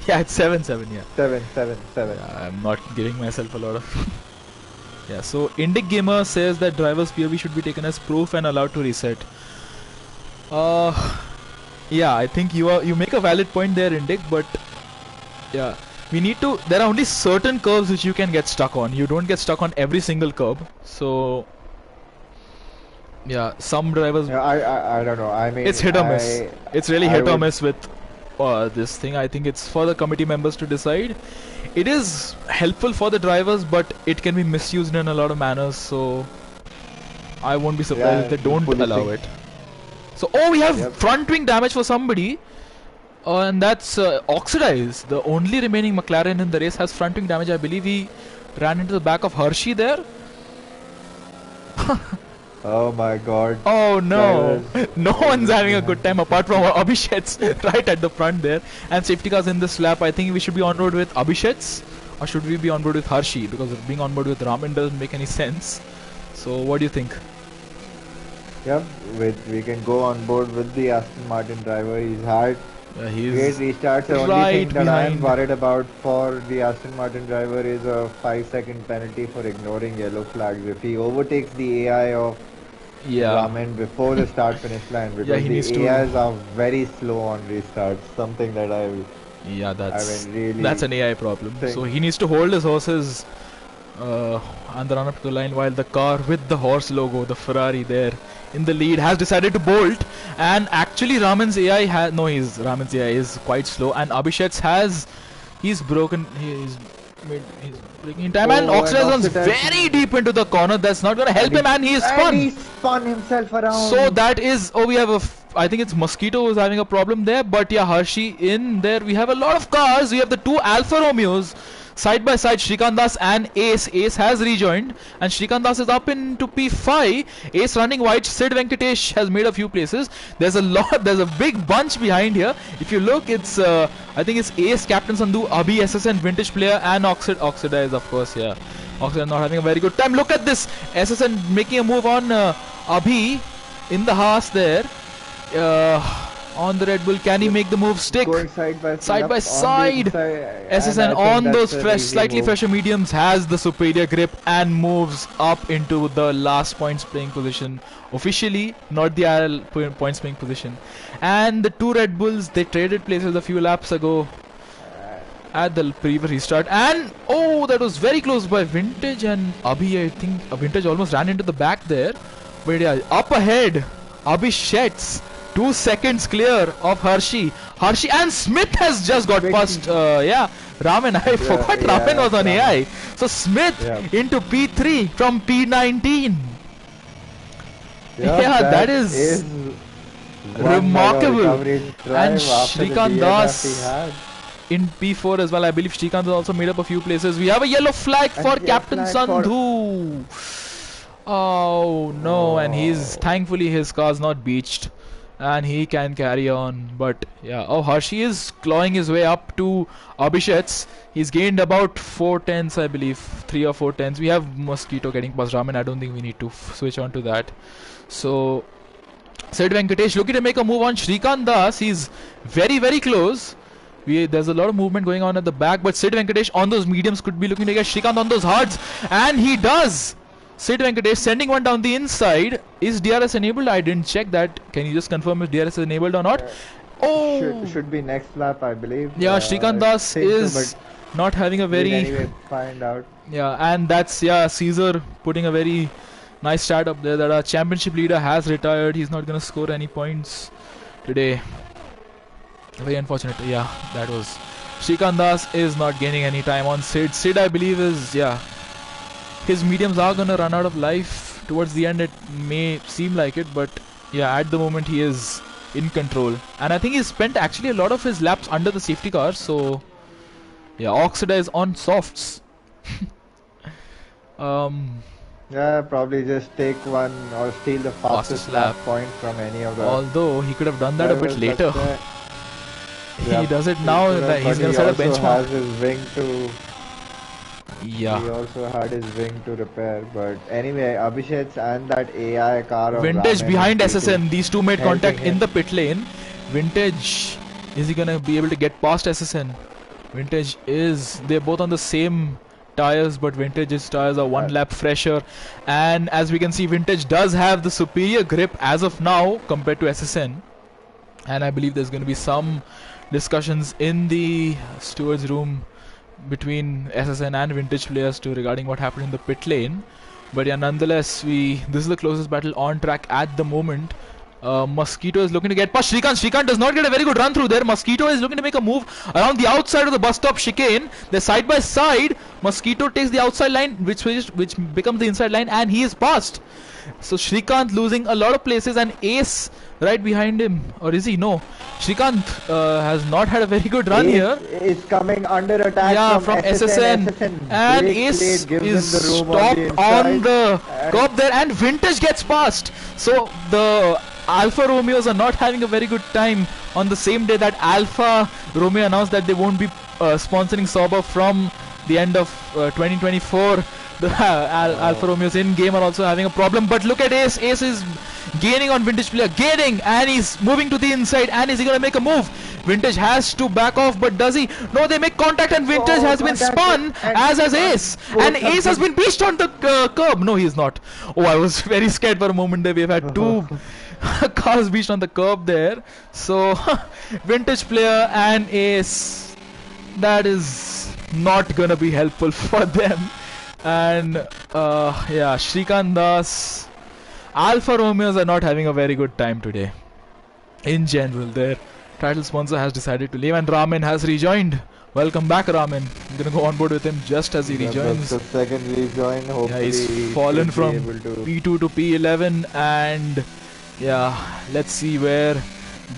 Yeah, it's 7, 7, yeah. 7, 7, 7. Yeah, I'm not giving myself a lot of... Yeah, so Indic Gamer says that driver's POV should be taken as proof and allowed to reset. Yeah, I think you make a valid point there, Indic, but yeah, we need to... There are only certain curves which you can get stuck on. You don't get stuck on every single curb. So... Yeah, some drivers... Yeah, I don't know. I mean, it's hit or miss. It's really hit or miss with this thing. I think it's for the committee members to decide. It is helpful for the drivers, but it can be misused in a lot of manners. So I won't be surprised if they don't allow it. So we have front wing damage for somebody, and that's Oxidize. The only remaining McLaren in the race has front wing damage. I believe he ran into the back of Hershey there. Oh my god. Oh no. No one's having a good time apart from Abhishek's right at the front there. And safety cars in this lap. I think we should be on board with Abhishek's, or should we be on board with Hershey? Because being on board with Raman doesn't make any sense. So what do you think? Yep, we can go on board with the Aston Martin driver. He's had great restarts. The only thing that I'm worried about for the Aston Martin driver is a 5-second penalty for ignoring yellow flags. If he overtakes the AI of Raman before the start-finish line, because the AIs are very slow on restarts. Something that that's an AI problem. So he needs to hold his horses and run up to the line, while the car with the horse logo, the Ferrari there in the lead, has decided to bolt. And actually Raman's AI Raman's AI is quite slow, and Abhishek's he's broken. He's breaking in time, and Oxidize runs very deep into the corner. That's not gonna help him, and he spun himself around. So that is we have I think it's Mosquito who's having a problem there, but yeah, Hershey in there. We have a lot of cars. We have the two Alfa Romeos side by side, Shrikant Das and Ace. Ace has rejoined, and Shrikant Das is up into P5. Ace running wide. Sid Venkatesh has made a few places. There's a big bunch behind here. If you look, it's I think it's Ace, Captain Sandhu, Abhi, SSN, Vintage Player, and Oxidize, of course. Yeah, Oxidize not having a very good time. Look at this, SSN making a move on Abhi in the Haas there. On the Red Bull, can he make the move stick? Going side by side. SSN on those slightly fresher mediums has the superior grip and moves up into the last points playing position. Officially, not the IL points playing position. And the two Red Bulls, they traded places a few laps ago at the previous restart. And that was very close by Vintage and Abhi. I think Vintage almost ran into the back there. But yeah, up ahead, Abhishek's 2 seconds clear of Hershey. And Smith has just got past Raman. I forgot Raman was on AI. So Smith into P3 from P19. That is remarkable. And Shrikant Das in P4 as well. I believe Shrikant has also made up a few places. We have a yellow flag for Captain Sandhu. Oh no, and thankfully his car's not beached, and he can carry on. But yeah, Hershey is clawing his way up to Abhishek's. He's gained about 4 tenths, I believe, 3 or 4 tenths. We have Mosquito getting past Raman. I don't think we need to switch on to that. So Sid Venkatesh looking to make a move on Shrikant Das. He's very, very close. There's a lot of movement going on at the back, but Sid Venkatesh on those mediums could be looking to get Shrikant on those hards, and he does. Sid Venkatesh sending one down the inside. Is DRS enabled? I didn't check that. Can you just confirm if DRS is enabled or not? Should be next lap, I believe. Yeah, Shrikant Das is not having a very... Anyway, find out. Yeah, and that's Caesar putting a very nice stat up there that our championship leader has retired. He's not going to score any points today. Very unfortunate. Yeah, that was... Shrikant Das is not gaining any time on Sid. Sid, I believe, is... His mediums are gonna run out of life towards the end. It may seem like it, but at the moment he is in control. And I think he's spent actually a lot of his laps under the safety car. So Oxidize on softs. Yeah, probably just take one or steal the fastest lap point from any of the. Although he could have done that a bit later. He does it now. That he's gonna set a benchmark. He also has his wing to. Yeah. He also had his wing to repair, but anyway, Abhishek's and that AI car of Vintage Ramen behind SSN. These two made contact in the pit lane. Vintage, is he gonna be able to get past SSN? Vintage is, they're both on the same tires, but Vintage's tires are one lap fresher, and as we can see, Vintage does have the superior grip as of now compared to SSN, and I believe there's going to be some discussions in the stewards room between SSN and Vintage players too regarding what happened in the pit lane. But yeah, nonetheless, this is the closest battle on track at the moment. Mosquito is looking to get past Shrikant. Shrikant does not get a very good run through there. Mosquito is looking to make a move around the outside of the bus stop chicane. They're side by side. Mosquito takes the outside line, which becomes the inside line, and he is passed. So Shrikant losing a lot of places, and Ace right behind him, or is he? No, Shrikant has not had a very good run here. Is coming under attack from SSN. And Ace is stopped on the curb there, and Vintage gets past. So the Alfa Romeos are not having a very good time on the same day that Alfa Romeo announced that they won't be sponsoring Sauber from the end of 2024. The Alfa Romeos in game are also having a problem, but look at Ace. Ace is gaining on Vintage player, and he's moving to the inside, and is he gonna make a move? Vintage has to back off, but does he? No, they make contact, and Vintage has been spun, as has Ace, and Ace has been beached on the curb. No, he's not. Oh, I was very scared for a moment there. We've had two cars beached on the curb there. So Vintage player and Ace, that is not gonna be helpful for them. And yeah, Shrikant Das, Alfa Romeos are not having a very good time today. In general, their title sponsor has decided to leave, and Ramen has rejoined. Welcome back, Ramen. I'm gonna go on board with him just as he rejoins. The second rejoin. Hopefully, he's fallen from P2 to P11, and yeah, let's see where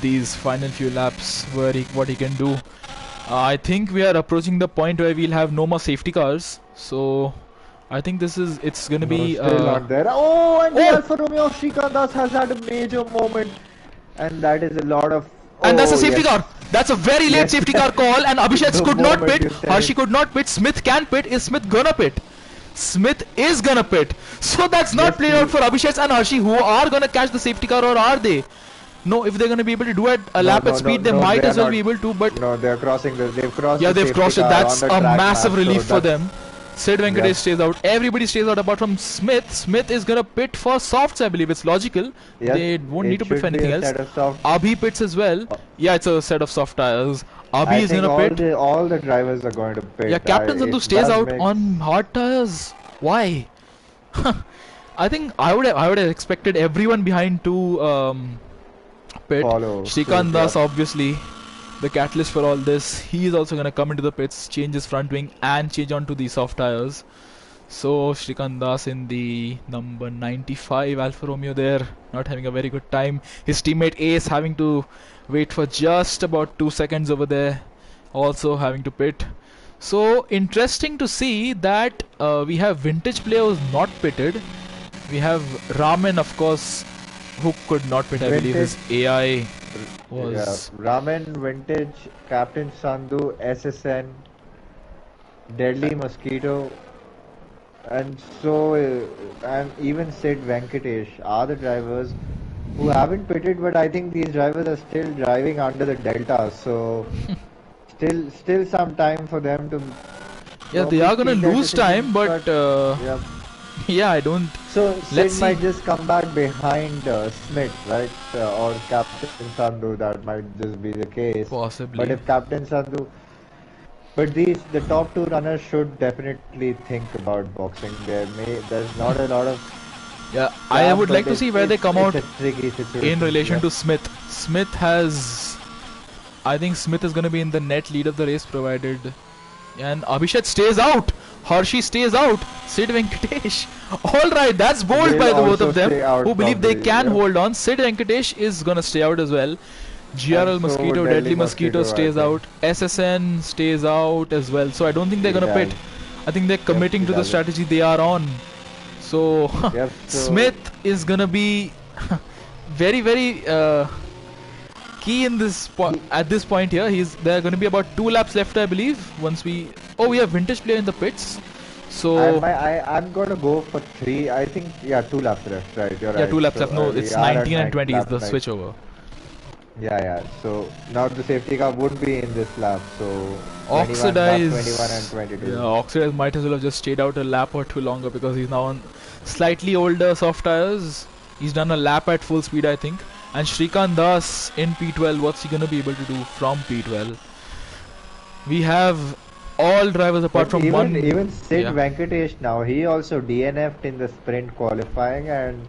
these final few laps, what he can do. I think we are approaching the point where we'll have no more safety cars. So I think it's gonna be still not there. Oh, and the Alfa Romeo Shrikant Das has had a major moment, and that is a lot of. And that's a safety car. That's a very late safety car call, and Abhishek could not pit. Hershey could not pit. Smith can pit. Is Smith gonna pit? Smith is gonna pit. So that's not played out for Abhishek and Hershey, who are gonna catch the safety car, or are they? No, if they're gonna be able to do it a lap at speed, they might as well be able to. But no, they're crossing the. They've crossed. Yeah, they've crossed it. That's a massive relief for them. Sid Venkatesh stays out. Everybody stays out apart from Smith. Smith is gonna pit for softs, I believe. It's logical. Yes, they won't need to pit for anything else. Abhi pits as well. Yeah, it's a set of soft tires. Abhi is gonna pit. All the drivers are going to pit. Yeah, Captain Sandhu stays out on hard tires. Why? I think I would have expected everyone behind to pit. Shrikant Das, obviously the catalyst for all this. He is also gonna come into the pits, change his front wing, and change onto the soft tires. So Shrikant Das in the number 95 Alfa Romeo there, not having a very good time. His teammate Ace having to wait for just about 2 seconds over there, also having to pit. So interesting to see that we have Vintage player who's not pitted. We have Ramen, of course, who could not pit. I believe his AI was... Yeah. Ramen, Vintage, Captain Sandhu, SSN, Deadly Mosquito, and even Sid Venkatesh are the drivers who haven't pitted, but I think these drivers are still driving under the delta, so still some time for them to... Yeah, they are gonna lose time, but yeah, I don't... So Sid might just come back behind Smith, right? Or Captain Sandhu, that might just be the case. Possibly. But if Captain Sandhu... But the top two runners should definitely think about boxing. There's not a lot of... Yeah, I would like to see where they come out in relation to Smith. Smith has... I think Smith is going to be in the net lead of the race provided. And Abhishek stays out. Hershey stays out. Sid Venkatesh. Alright, that's bold by the both of them who believe they can hold on. Sid Venkatesh is going to stay out as well. GRL Mosquito, Deadly Mosquito stays out. SSN stays out as well. So I don't think they're going to pit. I think they're committing to the strategy they are on. So, Smith is gonna be very, very key in this at this point here. There are going to be about 2 laps left, I believe. Once we have vintage player in the pits. So I'm gonna go for 3. I think 2 laps left, right? You're right. 2 laps left. No, it's 19 and 20 is the switch over. Yeah. So now the safety car would be in this lap. So Oxidize 21 and 22. Yeah, Oxidize might as well have just stayed out a lap or 2 longer because he's now on slightly older soft tires. He's done a lap at full speed, I think. And Shrikant Das in P12, what's he going to be able to do from P12? We have all drivers apart from one. Even Sid Venkatesh now, he also DNF'd in the sprint qualifying and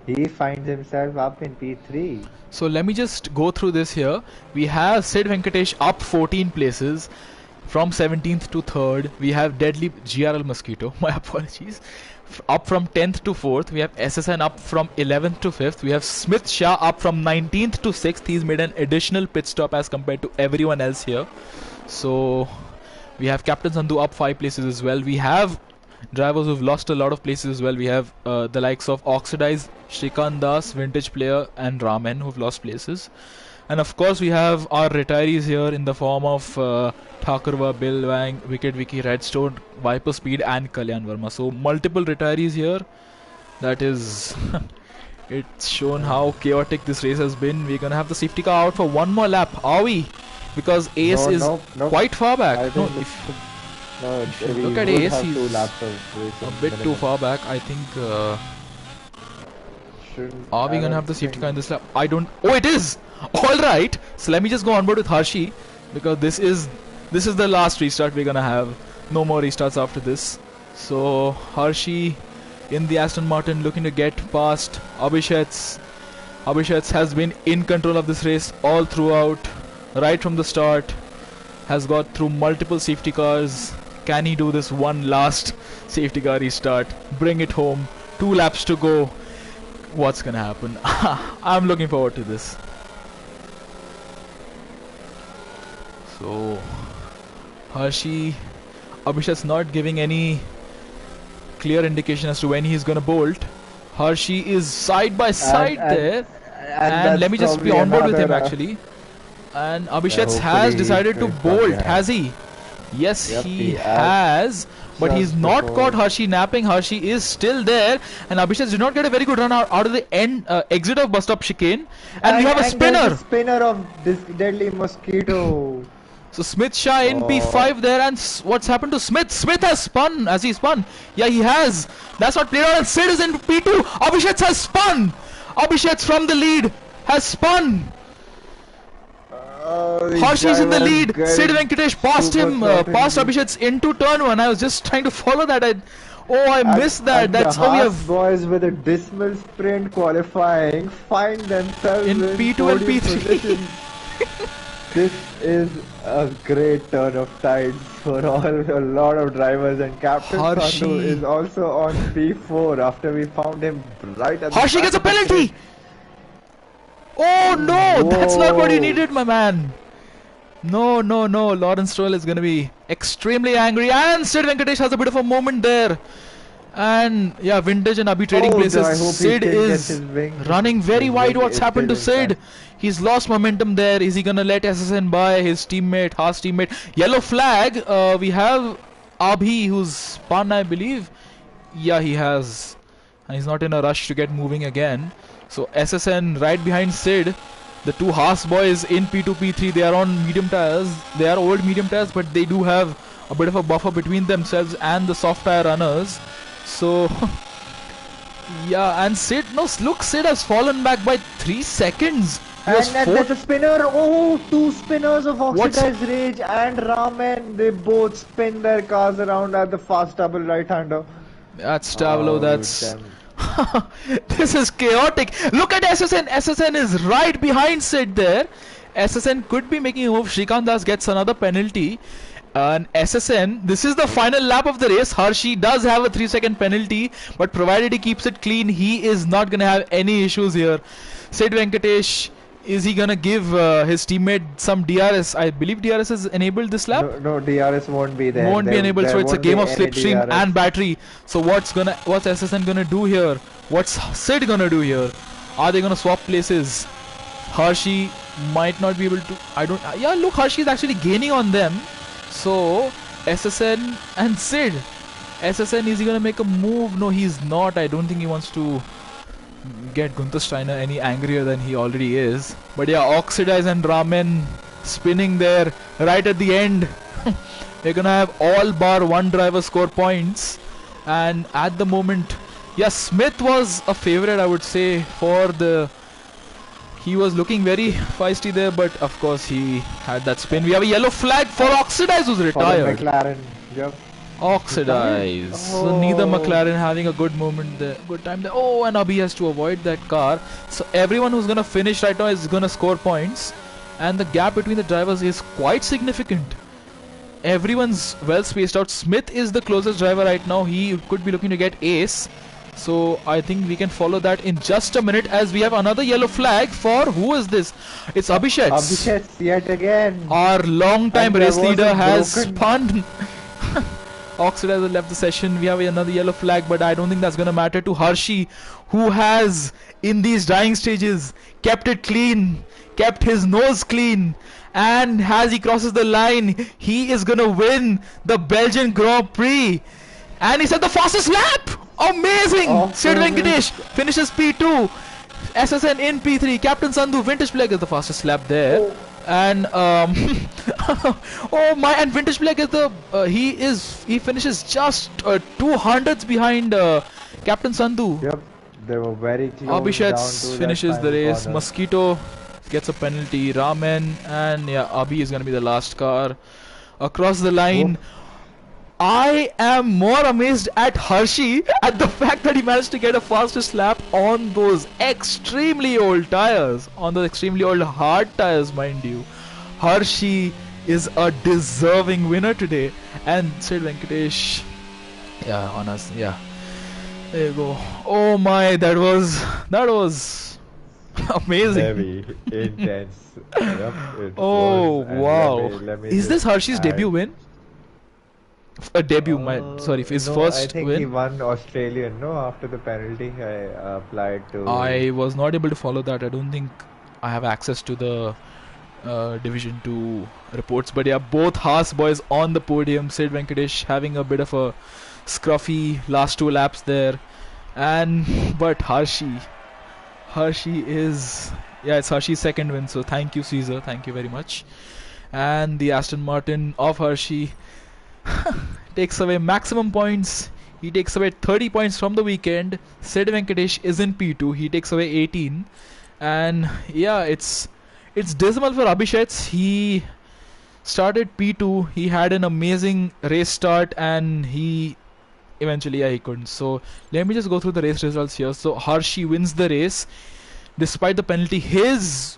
he finds himself up in P3. So let me just go through this here. We have Sid Venkatesh up 14 places from 17th to 3rd. We have Deadly GRL Mosquito, my apologies, up from 10th to 4th. We have SSN up from 11th to 5th. We have Smith Shah up from 19th to 6th. He's made an additional pit stop as compared to everyone else here. So we have Captain Sandhu up 5 places as well. We have drivers who've lost a lot of places as well. We have the likes of Oxidize, Shrikant Das, Vintage Player and Ramen who've lost places. And of course we have our retirees here in the form of Thakurva, Bill Wang, Wicked Vicky, Redstone, Viper Speed and Kalyan Verma. So multiple retirees here. That is it's shown how chaotic this race has been. We're gonna have the safety car out for one more lap. Are we? Because Ace is quite far back. Look at Ace, he's a bit too far back. I think are we gonna have the safety car in this lap? I don't. Oh, it is! Alright, so let me just go on board with Harshi because this is the last restart we're gonna have. No more restarts after this. So Harshi in the Aston Martin looking to get past Abhishek. Abhishek has been in control of this race all throughout, right from the start. Has got through multiple safety cars. Can he do this one last safety car restart? Bring it home. 2 laps to go. What's gonna happen? I'm looking forward to this. So Harshi, Abhishek's not giving any clear indication as to when he's gonna bolt. Harshi is side by side there, and let me just be on board with him actually. And Abhishek has decided to bolt, has he? Yes, he has. But he's not caught Harshi napping. Harshi is still there, and Abhishek did not get a very good run out of the exit of bus stop chicane. And we have a spinner. Spinner of this Deadly Mosquito. So Smith Shah in P5 there, and what's happened to Smith? Smith has spun. Has he spun? Yeah, he has. That's not played out. And Sid is in P2. Abhishek has spun. Abhishek from the lead has spun. Harshi's in the lead. Sid Venkatesh passed him, passed Abhishek into turn 1. I was just trying to follow that. I missed that. That's how we have boys with a dismal sprint qualifying find themselves in P2 and P3. This is a great turn of tides for a lot of drivers, and Captain Sandhu is also on P4 after we found him right at the Harshi gets a penalty! Oh no! Whoa. That's not what you needed, my man! No. Lawrence Stroll is going to be extremely angry, and Sid Venkatesh has a bit of a moment there. And yeah, Vintage and Abhi trading places. Sid is running very wide. What's happened to Sid? He's lost momentum there. Is he gonna let SSN by his teammate, Haas teammate? Yellow flag. We have Abhi who's spun, I believe. Yeah, he has. And he's not in a rush to get moving again. So SSN right behind Sid. The 2 Haas boys in P2, P3. They are on medium tires. They are old medium tires, but they do have a bit of a buffer between themselves and the soft tire runners. So yeah, and Sid, look, Sid has fallen back by 3 seconds. And that's a spinner. Oh, 2 spinners of Oxidized Rage and Ramen. They both spin their cars around at the fast double right-hander. That's Tavlo. That's this is chaotic. Look at SSN. SSN is right behind Sid there. SSN could be making a move. Shrikant Das gets another penalty. And SSN, this is the final lap of the race. Harshi does have a 3-second penalty, but provided he keeps it clean, he is not going to have any issues here. Sid Venkatesh Is he gonna give his teammate some DRS? I believe DRS is enabled this lap. No, DRS won't be there. Won't be enabled, so it's a won't game be of any slipstream DRS. and battery. So what's SSN gonna do here? What's Sid gonna do here? Are they gonna swap places? Hershey might not be able to. Yeah, look, Hershey is actually gaining on them. So SSN and Sid. SSN, is he gonna make a move? No, he's not. I don't think he wants to get Gunther Steiner any angrier than he already is. But yeah, Oxidize and Ramen spinning there right at the end. They're gonna have all bar one driver score points, and at the moment, yeah, Smith was a favorite, I would say, for the. He was looking very feisty there, but of course he had that spin. We have a yellow flag for Oxidize, who's retired. For the McLaren. Yep. Oxidize. So neither McLaren having a good moment there, good time there. Oh, and Abhi has to avoid that car. So everyone who's gonna finish right now is gonna score points, and the gap between the drivers is quite significant. Everyone's well spaced out. Smith is the closest driver right now. He could be looking to get ace. So I think we can follow that in just a minute, as we have another yellow flag for, who is this? It's Abhishek. Abhishek yet again. Our long-time race leader has broken. spun. Oxidizer left the session. We have another yellow flag, but I don't think that's gonna matter to Hershey, who has, in these dying stages, kept it clean, kept his nose clean, and as he crosses the line, he is gonna win the Belgian Grand Prix. And he's at the fastest lap! Amazing! Oh, Sid Venkatesh finishes P2. SSN in P3. Captain Sandhu, Vintage Black is the fastest lap there. Oh. And oh my! And Vintage Black is the he finishes just 200s behind Captain Sandhu. Yep, they were very close. Abhishek finishes the race. Corner. Mosquito gets a penalty. Ramen, and yeah, Abhi is gonna be the last car across the line. Oh. I am more amazed at Hershey at the fact that he managed to get a fastest lap on those extremely old tires, on those extremely old hard tires, mind you. Hershey is a deserving winner today, and Sid Venkatesh, yeah, on us, yeah. There you go. Oh my, that was amazing. Very intense. Yep, it Oh was. And wow! let me Is this just Hershey's add- debut win? A debut, sorry, his no, first I think win. he won Australian, no? After the penalty, I applied to. I was not able to follow that. I don't think I have access to the Division 2 reports. But yeah, both Haas boys on the podium. Sid Venkatesh having a bit of a scruffy last two laps there. But Hershey is, yeah, it's Hershey's second win. So thank you, Caesar. Thank you very much. And the Aston Martin of Hershey takes away maximum points. He takes away 30 points from the weekend. Sid Venkatesh is in P2. He takes away 18. And yeah, it's dismal for Abhishek. He started P2. He had an amazing race start, and he eventually, he couldn't. So let me just go through the race results here. So Hershey wins the race despite the penalty. His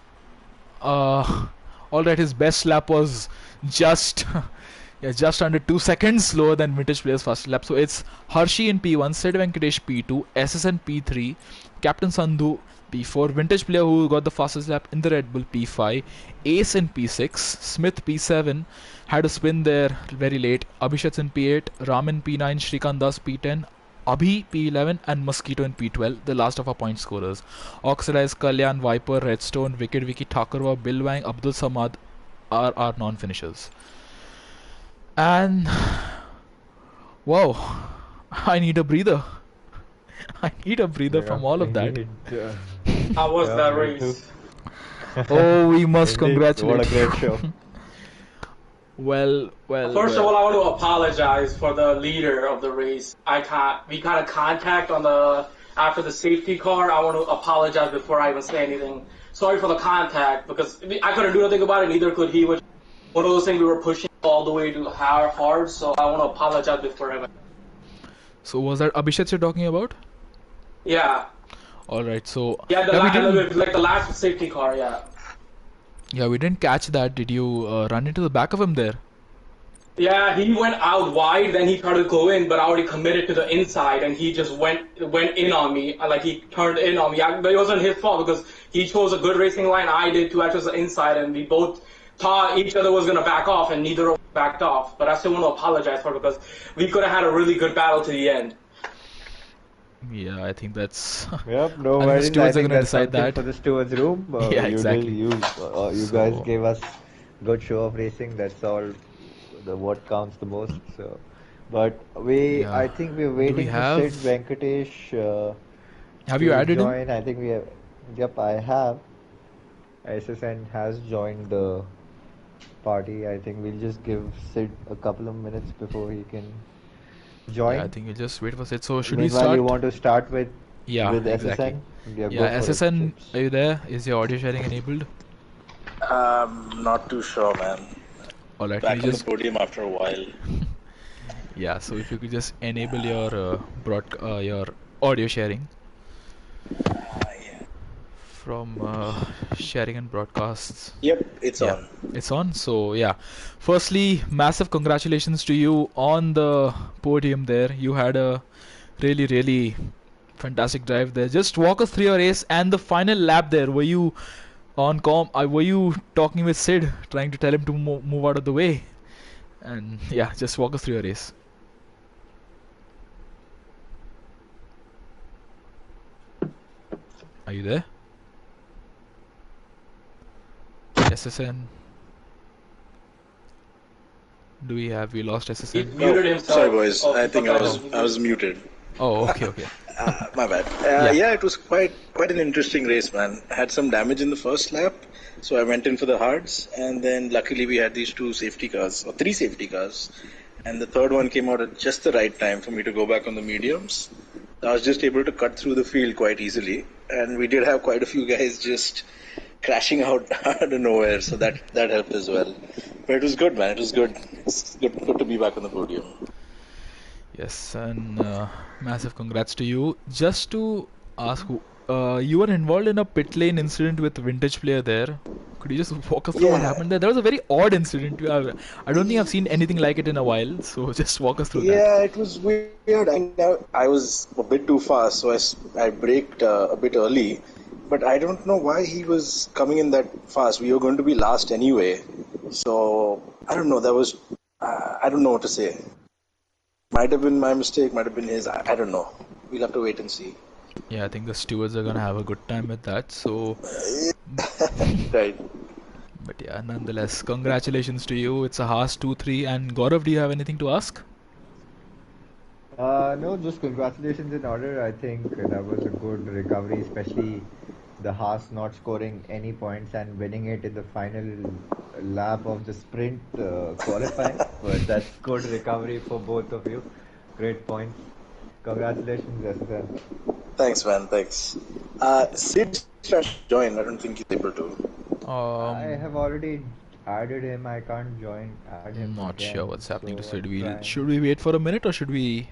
alright, his best lap was just just under 2 seconds slower than Vintage Player's fastest lap. So it's Hershey in P1, Sid Venkatesh P2, SSN P3, Captain Sandhu P4, Vintage Player who got the fastest lap in the Red Bull P5, Ace in P6, Smith P7, had a spin there very late, Abhishek in P8, Raman P9, Shrikant Das P10, Abhi P11, and Mosquito in P12, the last of our point scorers. Oxidize, Kalyan, Viper, Redstone, Wicked Vicky, Thakurwa, Bill Wang, Abdul Samad are our non-finishers. And wow, I need a breather. I need a breather from all of that. How was that race? Oh, we must congratulate. What a great show. Well. First of all, I want to apologize for the leader of the race. We got a contact on after the safety car. I want to apologize before I even say anything. Sorry for the contact, because I couldn't do anything about it, neither could he. Which one of those things we were pushing all the way to hard, so I want to apologize before I. So was that Abhishek you're talking about? Yeah. Alright, so yeah, like the last safety car, yeah. Yeah, we didn't catch that. Did you run into the back of him there? Yeah, he went out wide, then he tried to go in, but I already committed to the inside, and he just went in on me. Like he turned in on me. But it wasn't his fault because he chose a good racing line. I did too. I chose the inside, and we both thought each other was gonna back off, and neither of us backed off. But I still want to apologize for it because we could have had a really good battle to the end. Yeah, I think that's. Yep, no I think the worries. I stewards are think gonna that's decide something that. for the stewards room. Yeah, exactly. You guys So gave us good show of racing. That's all. The what counts the most. So, but yeah, I think we're do we waiting for Sid have? Venkatesh Have you to added him? join. I think we have. Yep, I have. SSN has joined the party. I think we'll just give Sid a couple of minutes before he can Yeah, I join. think we'll just wait for it. So should we Meanwhile, you start? want to start Yeah, with exactly. SSN? Yeah, Yeah, go for it, SSN, Chips. are you there? Is your audio sharing enabled? Not too sure, man. All right, can you Back on the just? podium after a while. Yeah, so if you could just enable your your audio sharing Yeah. from sharing and broadcasts. Yep, it's Yeah, on. it's on. So yeah, firstly, massive congratulations to you on the podium there. You had a really fantastic drive there. Just walk us through your race and the final lap there. Were you on com? Were you talking with Sid, trying to tell him to move out of the way? And yeah, just walk us through your race. Are you there? SSN. Do we lost He SSN? muted Oh, sorry, himself. boys. Oh, I think I was Oh, I was muted. oh, okay. My bad. Yeah, Yeah, it was quite an interesting race, man. I had some damage in the first lap, so I went in for the hards, and then luckily we had these two safety cars, or three safety cars, and the third one came out at just the right time for me to go back on the mediums. I was just able to cut through the field quite easily, and we did have quite a few guys just crashing out out of nowhere, so that helped as well. But it was good, man. It was good. It's good to be back on the podium. yes, and massive congrats to you. Just to ask, you were involved in a pit lane incident with Vintage Player there. Could you just walk us through what Yeah, happened there? That was a very odd incident. I don't think I've seen anything like it in a while. So just walk us through that. yeah, it was weird. I was a bit too fast, so I braked a bit early. But I don't know why he was coming in that fast. We were going to be last anyway. So I don't know. I don't know what to say. Might have been my mistake, might have been his. I don't know. We'll have to wait and see. Yeah, I think the stewards are gonna have a good time with that. So, Right. but yeah, nonetheless, congratulations to you. It's a Haas 2-3. And Gaurav, do you have anything to ask? No, just congratulations in order. I think that was a good recovery, especially the Haas not scoring any points and winning it in the final lap of the sprint qualifying. But that's good recovery for both of you. Great points. Congratulations, SSN. Thanks, man. Thanks. Sid's trying to join. I don't think he's able to. I Um, have already added him. I can't add him Not sure again, what's happening to so Sid. I'm trying. Should we wait for a minute or should we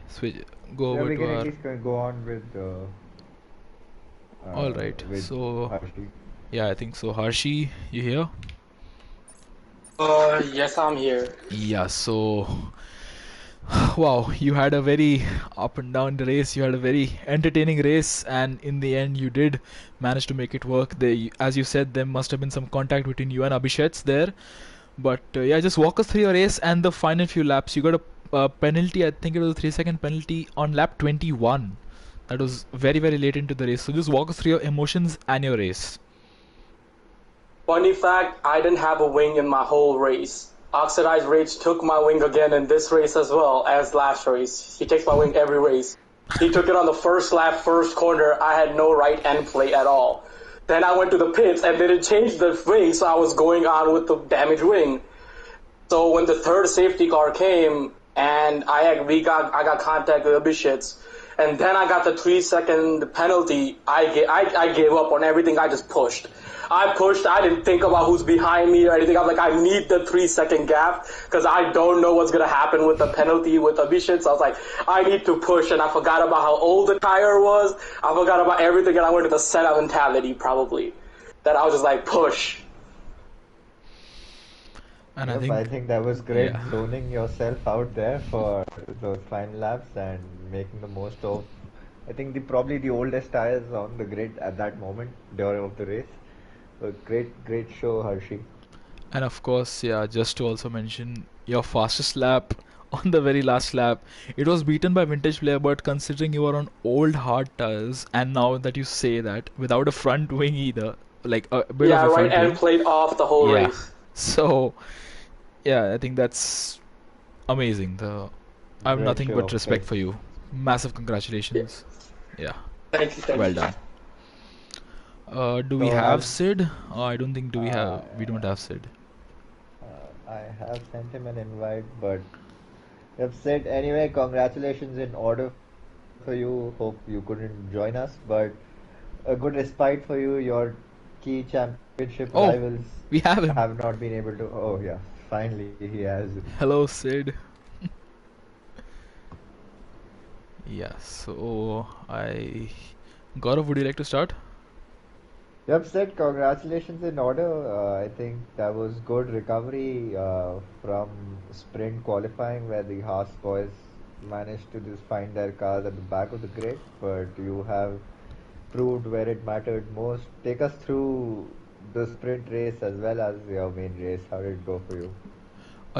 go Yeah, over we to can at our? least go on All right. with So Harshi. yeah, I think so. Harshi, you here? Yes, I'm here. Yeah. So wow, you had a very up and down race. You had a very entertaining race, and in the end, you did manage to make it work. As you said, there must have been some contact between you and Abhishek there. But yeah, just walk us through your race and the final few laps. You got a penalty. I think it was a 3-second penalty on lap 21. That was very late into the race. So just walk us through your emotions and your race. Funny fact, I didn't have a wing in my whole race. Oxidized Rage took my wing again in this race as well as last race. He takes my wing every race. He took it on the first lap, first corner. I had no right end play at all. Then I went to the pits and they didn't change the wing, so I was going on with the damaged wing. So when the third safety car came and I got contact with Abhishek, and then I got the 3 second penalty, I gave up on everything. I just pushed. I pushed. I didn't think about who's behind me or anything. I'm like, I need the 3 second gap because I don't know what's gonna happen with the penalty with Abhishek. So I was like, I need to push, and I forgot about how old the tire was. I forgot about everything, and I went to the setup mentality probably. That I was just like push. And I Yep, I think, think that was great yeah, zoning yourself out there for those final laps and making the most of, I think probably the oldest tires on the grid at that moment during of the race. A great show, Hershey. and of course, yeah, just to also mention your fastest lap on the very last lap, it was beaten by Vintage Player, but considering you were on old hard tires, and now that you say that without a front wing either, like a bit of Yeah, a right front end wing, plate off the whole yeah. race. So yeah, I think that's amazing. I have Great nothing show but of respect pace. for you. Massive Yeah. congratulations. Yeah, Thank you, thank well you. done. Do we So have as Sid? I don't think do we have. uh, We don't have Sid. I have sent him an invite, but you've said anyway. Congratulations in order for you. Hope you couldn't join us, but a good respite for you. Your key championship rivals Oh, we have have him. not been able to. Oh yeah, finally he has. Hello, Sid. Yeah. So I, Gaurav, would you like to start? Yep, said congratulations in order. I think that was good recovery from sprint qualifying where the Haas boys managed to just find their cars at the back of the grid, but you have proved where it mattered most. Take us through the sprint race as well as your main race. How did it go for you?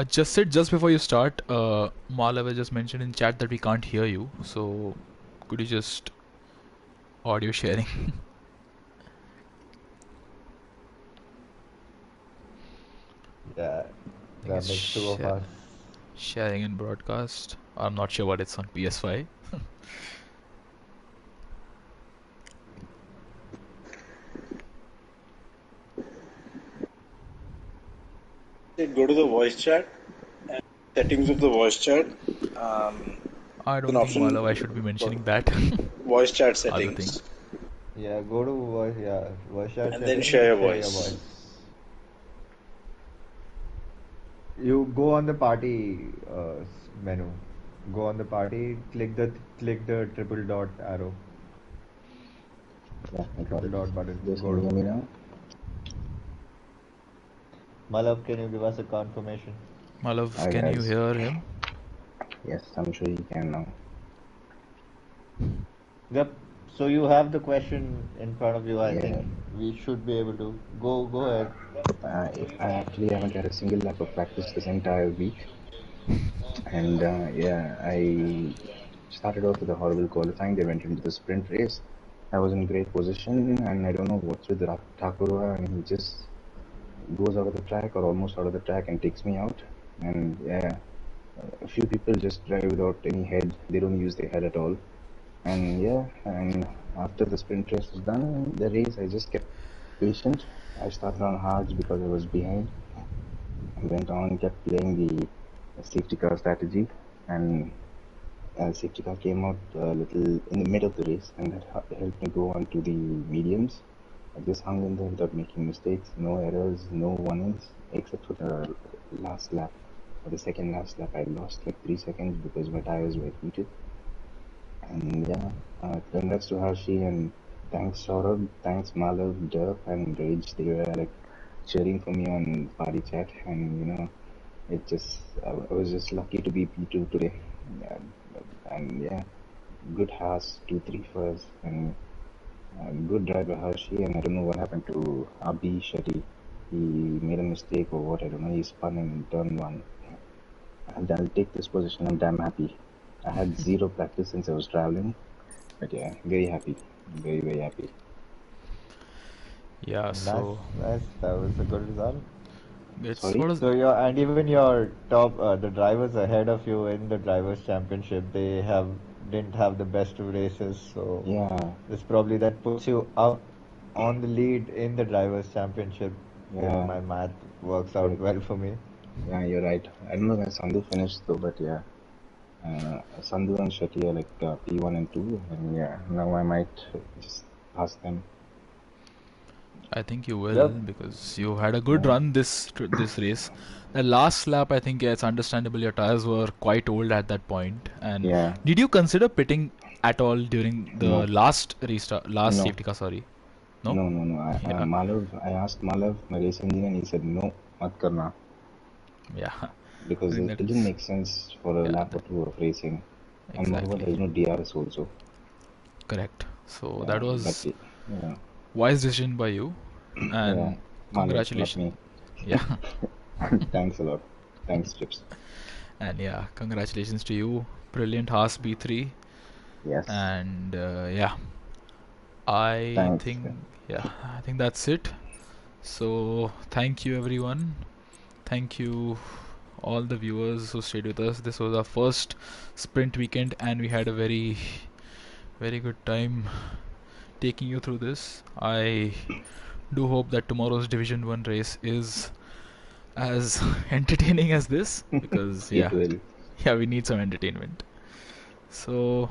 Just Sid, just before you start, Malav just mentioned in chat that we can't hear you. So could you just audio sharing? Yeah, I think that it's makes two of us. sharing in broadcast. I'm not sure what it's on PS5. Go to the voice chat and settings of the voice chat. Um, I an don't think option Malav I should be for mentioning that. voice chat Other thing. settings, Yeah, go to voice chat and then settings share and your share your voice. voice. You go on the party menu. Go on the party. Click the triple dot arrow. Yeah, I got Triple it. dot button. Just Go can you to. hear me now? Malav, can you give us a confirmation? Malav, Hi can you guys. hear him? Yes, I'm sure you can now. Yep. So you have the question in front of you. I think Yeah, we should be able to go ahead. I actually haven't had a single lap of practice this entire week, and yeah, I started off with a horrible qualifying. They went into the sprint race. I was in great position, and I don't know what's with Thakurova, and he just goes out of the track or almost out of the track and takes me out. And yeah, a few people just drive without any head. They don't use their head at all. And yeah, and after the sprint race was done, the race I just kept patient. I started on hards because I was behind. I went on, kept playing the safety car strategy, and safety car came out a little in the mid of the race, and that helped me go on to the mediums. I just hung in there without making mistakes, no errors, no warnings, except for the last lap. For the second last lap, I lost like 3 seconds because my tires were heated. And yeah, congrats to Harshi and thanks Saurabh, thanks Malav, Derp and Rage. They were like cheering for me on party chat, and you know, it just I was just lucky to be P2 today. Yeah, and yeah, good Haas 2-3 for us, and good driver Hershey. And I don't know what happened to Abhi Shetty. He made a mistake or what, I don't know. He spun in turn one. And I'll take this position. I'm damn happy. I had zero practice since I was traveling, but yeah, very happy. Very happy. Yeah. Nice, So nice. That was a good result. it's Sorry? what is. So even your top the drivers ahead of you in the drivers championship, they have didn't have the best of races. So Yeah, this probably that puts you up on the lead in the drivers championship if yeah, my math works out you're, well for me. yeah, you're right. I don't know where Sandhu finished though, but yeah. Sandhu and Shetty are like P1 and 2, and yeah, now I might just pass them. I think you will Yep. because you had a good Yeah, run this race. The last lap, I think, yeah, it's understandable. Your tires were quite old at that point. And yeah, did you consider pitting at all during the no, last restart, last no, safety car? Sorry, no. no. Yeah. Malav, I asked Malav, my race engineer, and he said, no, mat karna. Yeah, because I think it didn't that's make sense for a yeah, lap or two of racing. And moreover, exactly there is no DRS also. correct. So that Yeah, but was yeah, wise decision by you, yeah, and Manu, not congratulations. me. Yeah, Thanks a lot. Thanks, Chips. and yeah, congratulations to you. Brilliant Haas B3, Yes, and yeah, I thanks. think yeah, I think that's it. So thank you everyone. Thank you all the viewers who stayed with us. This was our first sprint weekend, and we had a very good time taking you through this. I do hope that tomorrow's Division 1 race is as entertaining as this, because It yeah, will. yeah, we need some entertainment. So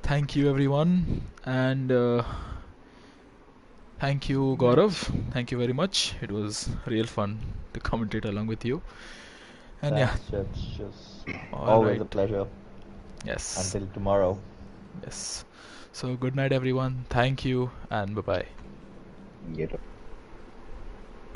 thank you everyone, and thank you Gaurav. Thank you very much. It was real fun to commentate along with you. And yeah, Thanks, Chips. Just all always right. a pleasure. Yes. Until tomorrow. Yes. So good night everyone. Thank you and bye bye. Get